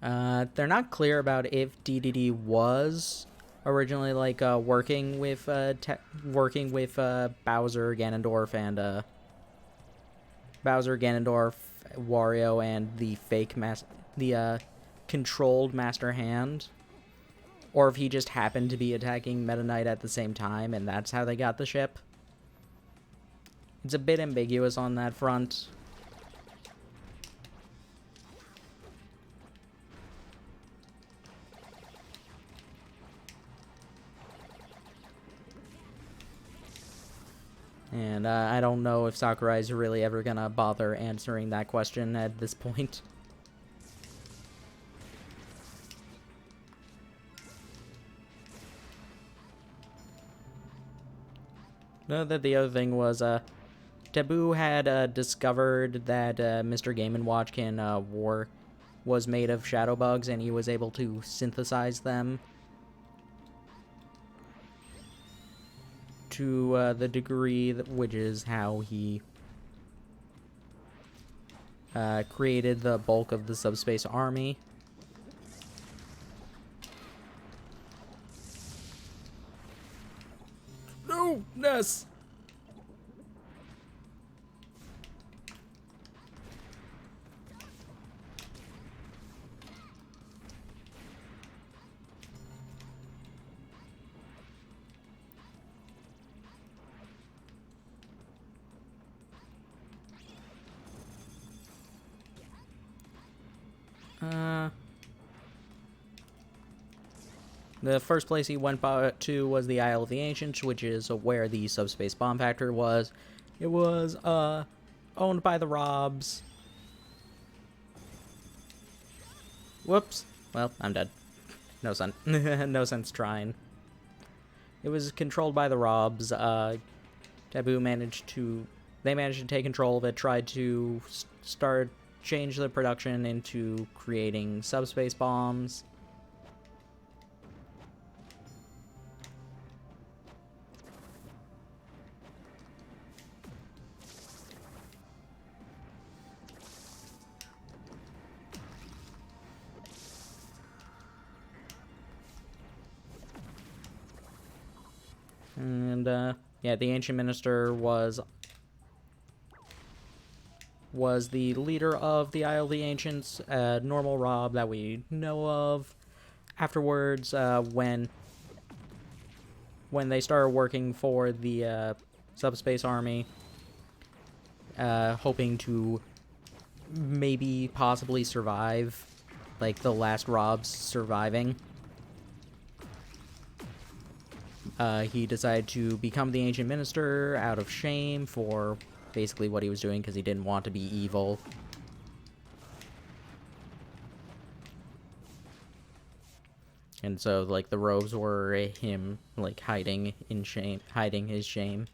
They're not clear about if DDD was originally like working with Bowser, Ganondorf, and Wario, and the controlled Master Hand, or if he just happened to be attacking Meta Knight at the same time, and that's how they got the ship. It's a bit ambiguous on that front. And I don't know if Sakurai's really ever gonna bother answering that question at this point. No, that the other thing was, Taboo had discovered that Mr. Game & Watch was made of shadow bugs, and he was able to synthesize them to the degree which is how he created the bulk of the Subspace army. No, Ness. The first place he went to was the Isle of the Ancients, which is where the Subspace Bomb Factory was. It was, owned by the Robs. Whoops. Well, I'm dead. No sense. No sense trying. It was controlled by the Robs. Taboo managed to... They managed to take control of it, tried to change the production into creating subspace bombs. And, yeah, the Ancient Minister was the leader of the Isle of the Ancients, a normal Rob that we know of. Afterwards, when they started working for the Subspace Army, hoping to maybe possibly survive, like the last Robs surviving, he decided to become the Ancient Minister out of shame for basically what he was doing, because he didn't want to be evil. And so, like, the robes were him, like, hiding his shame.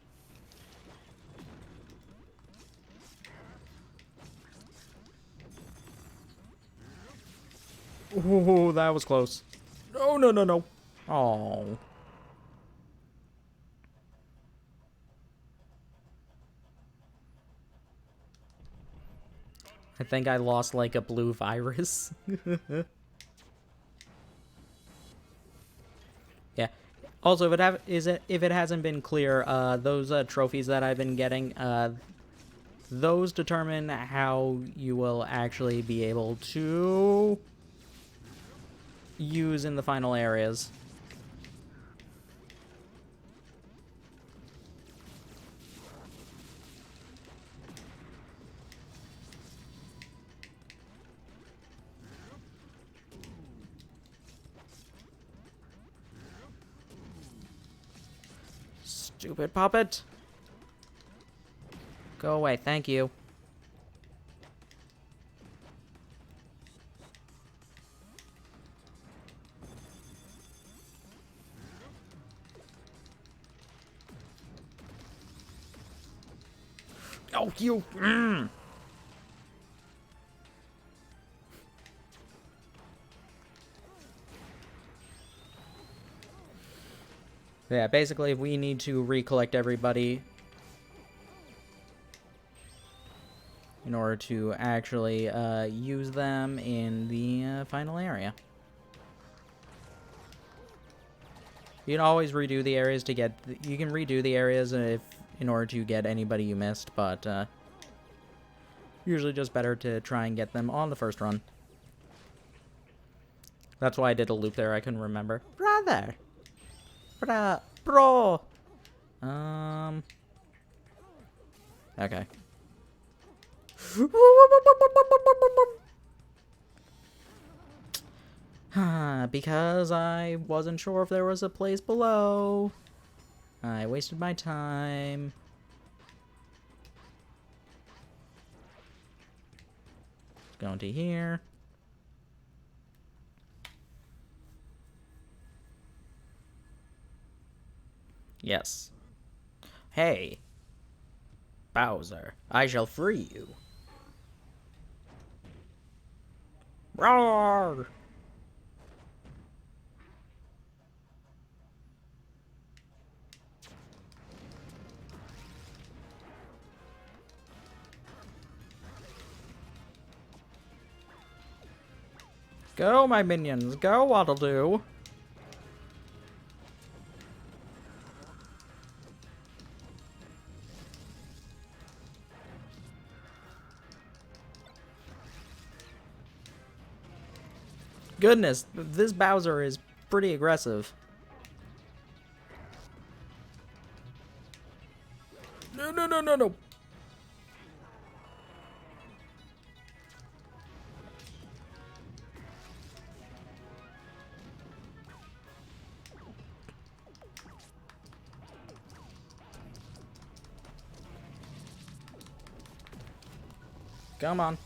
Ooh, that was close. No, no, no, no. Oh. I think I lost, like, a blue virus. Yeah. Also, if it hasn't been clear, those trophies that I've been getting, those determine how you will actually be able to use in the final areas. Stupid puppet. Go away, thank you. Oh, you. Yeah, basically, we need to recollect everybody in order to actually use them in the final area. You can always redo the areas to get... You can redo the areas in order to get anybody you missed, but usually just better to try and get them on the first run. That's why I did a loop there, I couldn't remember. Brother! Bro! Okay. Because I wasn't sure if there was a place below. I wasted my time. Going to here. Yes. Hey, Bowser, I shall free you. Roar! Go, my minions. Go, what'll do. Goodness, this Bowser is pretty aggressive. No, no, no, no, no. Come on.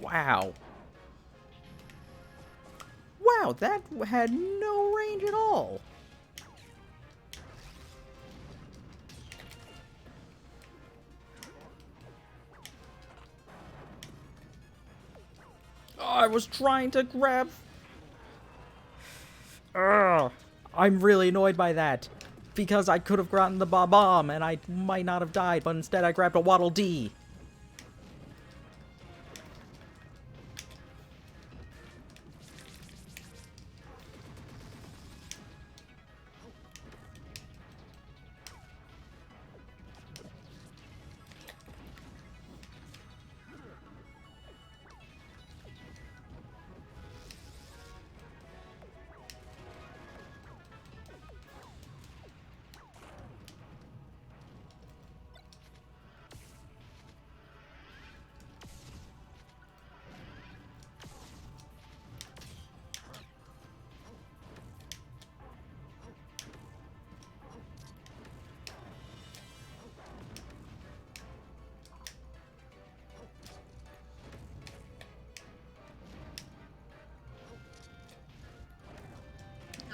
Wow. Wow, that had no range at all. Oh, I was trying to grab... Ugh. I'm really annoyed by that. Because I could have gotten the bomb and I might not have died, but instead I grabbed a Waddle Dee.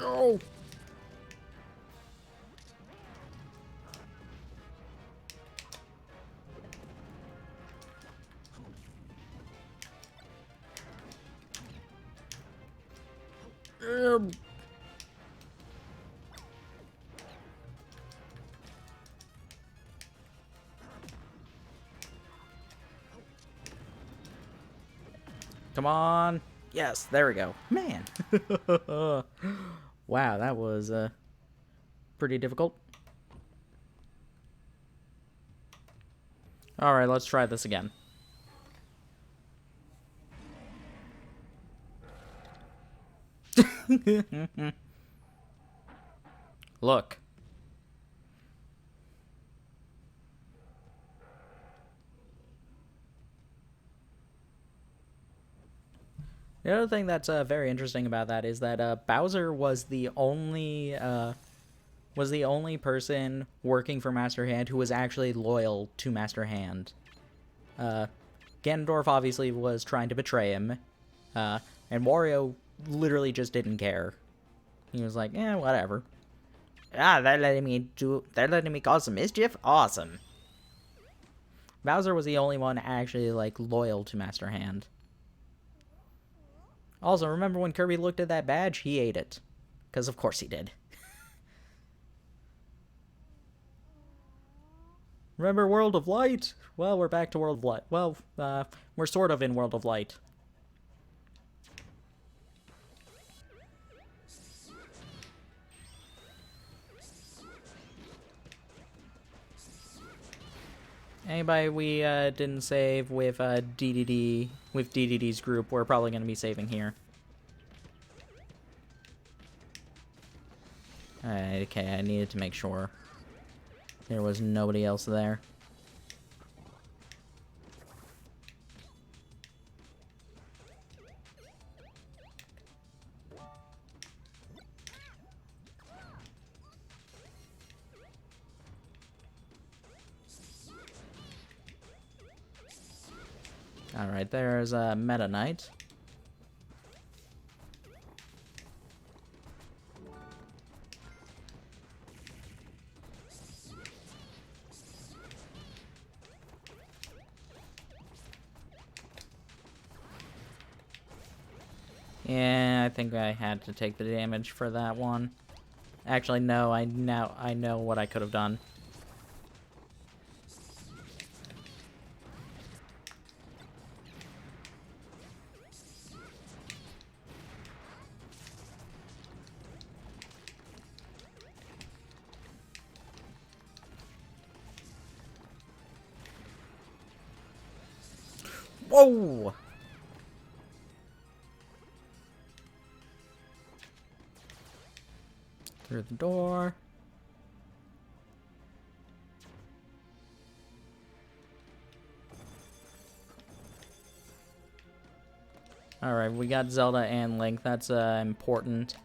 Oh! Come on. Yes, there we go. Man. Wow, that was pretty difficult. Alright, let's try this again. Look. The other thing that's very interesting about that is that Bowser was the only person working for Master Hand who was actually loyal to Master Hand. Ganondorf obviously was trying to betray him, and Wario literally just didn't care. He was like, "Eh, whatever." Ah, they're letting me cause some mischief? Awesome. Bowser was the only one actually, like, loyal to Master Hand. Also, remember when Kirby looked at that badge? He ate it. Because of course he did. Remember World of Light? Well, we're back to World of Light. Well, we're sort of in World of Light. Anybody we didn't save with DDD, with DDD's group, we're probably going to be saving here. Okay, I needed to make sure there was nobody else there. Alright, there's a Meta Knight. Yeah, I think I had to take the damage for that one. Actually, no, I know what I could have done. Whoa! Through the door. Alright, we got Zelda and Link. That's important.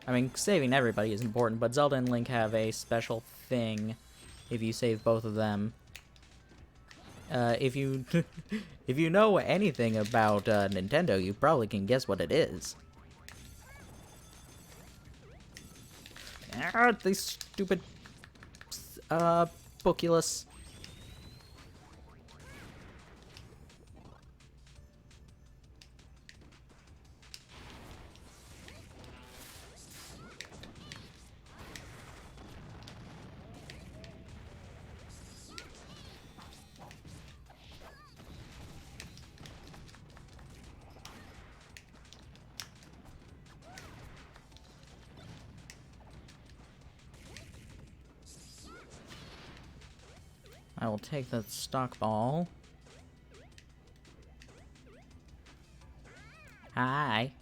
I mean, saving everybody is important, but Zelda and Link have a special thing if you save both of them. If you if you know anything about Nintendo, you probably can guess what it is. Ah, these stupid Bookulus. I will take the stock ball. Hi.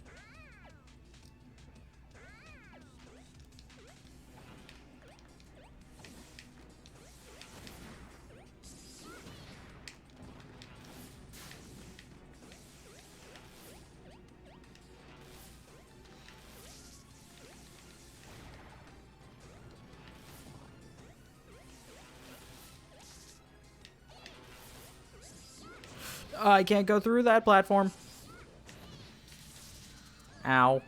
I can't go through that platform. Ow.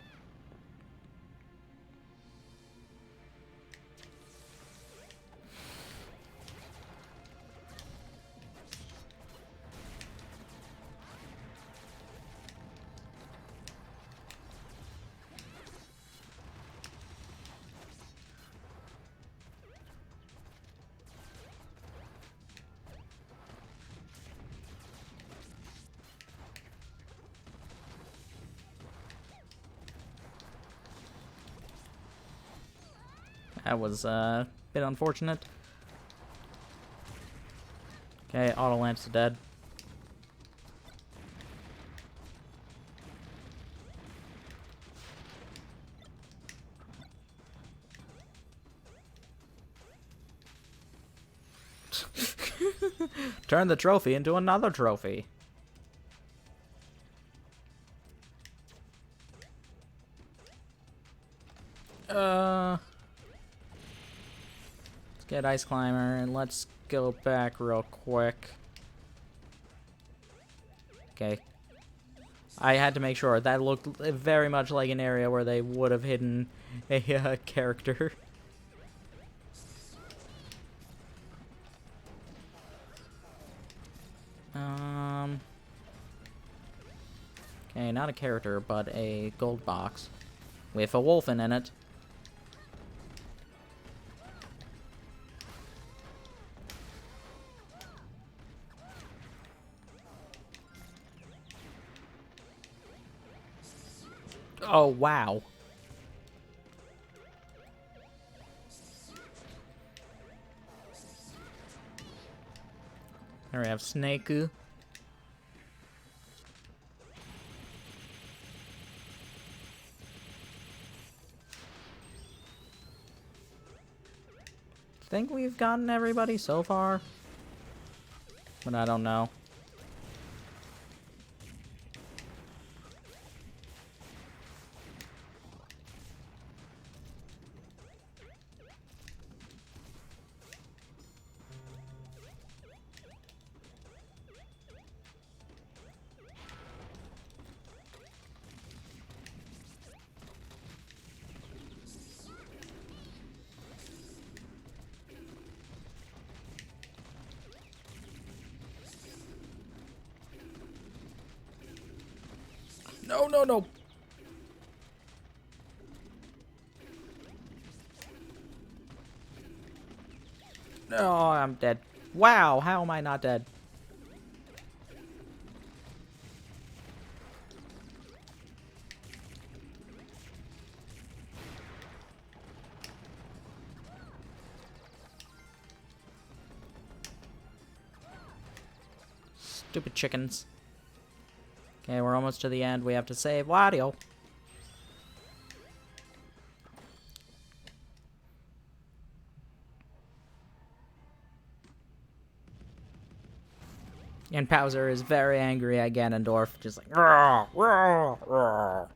That was a bit unfortunate. Okay, auto lamp's dead. Turn the trophy into another trophy. Let's get Ice Climber and let's go back real quick. Okay. I had to make sure. That looked very much like an area where they would have hidden a character. Okay, not a character, but a gold box with a wolf in it. Oh, wow. There we have Snake. Think we've gotten everybody so far, but I don't know. No, no, no. Oh, I'm dead. Wow, how am I not dead? Stupid chickens. Okay, we're almost to the end. We have to save Wario. And Bowser is very angry at Ganondorf, just like, "Roar, roar, roar."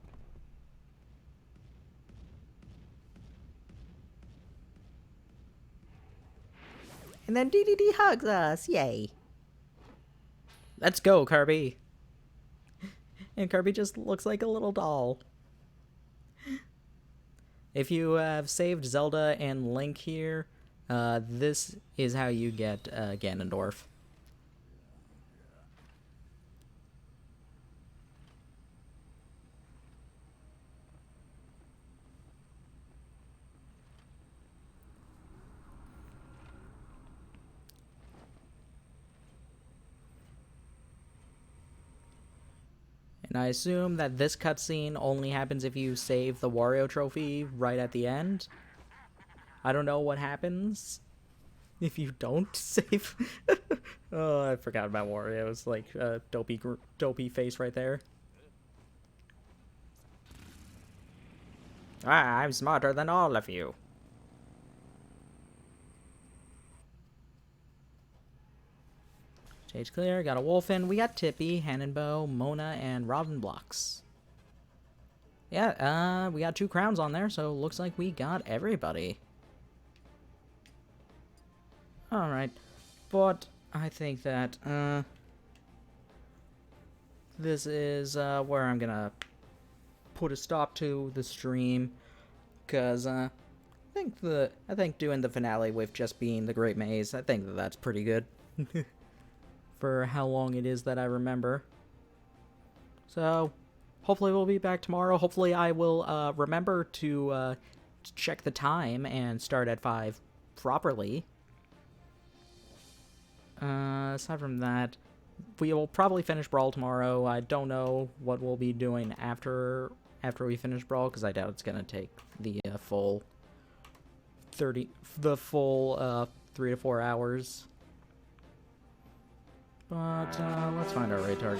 And then DDD hugs us, yay. Let's go, Kirby. And Kirby just looks like a little doll. If you have saved Zelda and Link here, this is how you get Ganondorf. And I assume that this cutscene only happens if you save the Wario trophy right at the end. I don't know what happens if you don't save. Oh, I forgot about Wario. It's like a dopey face right there. I'm smarter than all of you. Stage clear, got a wolf in. We got Tippy, Hannonbow, Mona, and Robin Blocks. Yeah, we got 2 crowns on there, so looks like we got everybody. Alright, but I think that, this is, where I'm gonna put a stop to the stream, because, I think doing the finale with just being the Great Maze, I think that that's pretty good. For how long it is that I remember. So, hopefully we'll be back tomorrow. Hopefully I will remember to check the time and start at 5 properly. Aside from that, we will probably finish Brawl tomorrow. I don't know what we'll be doing after we finish Brawl, because I doubt it's gonna take the full 3 to 4 hours. But let's find our raid target.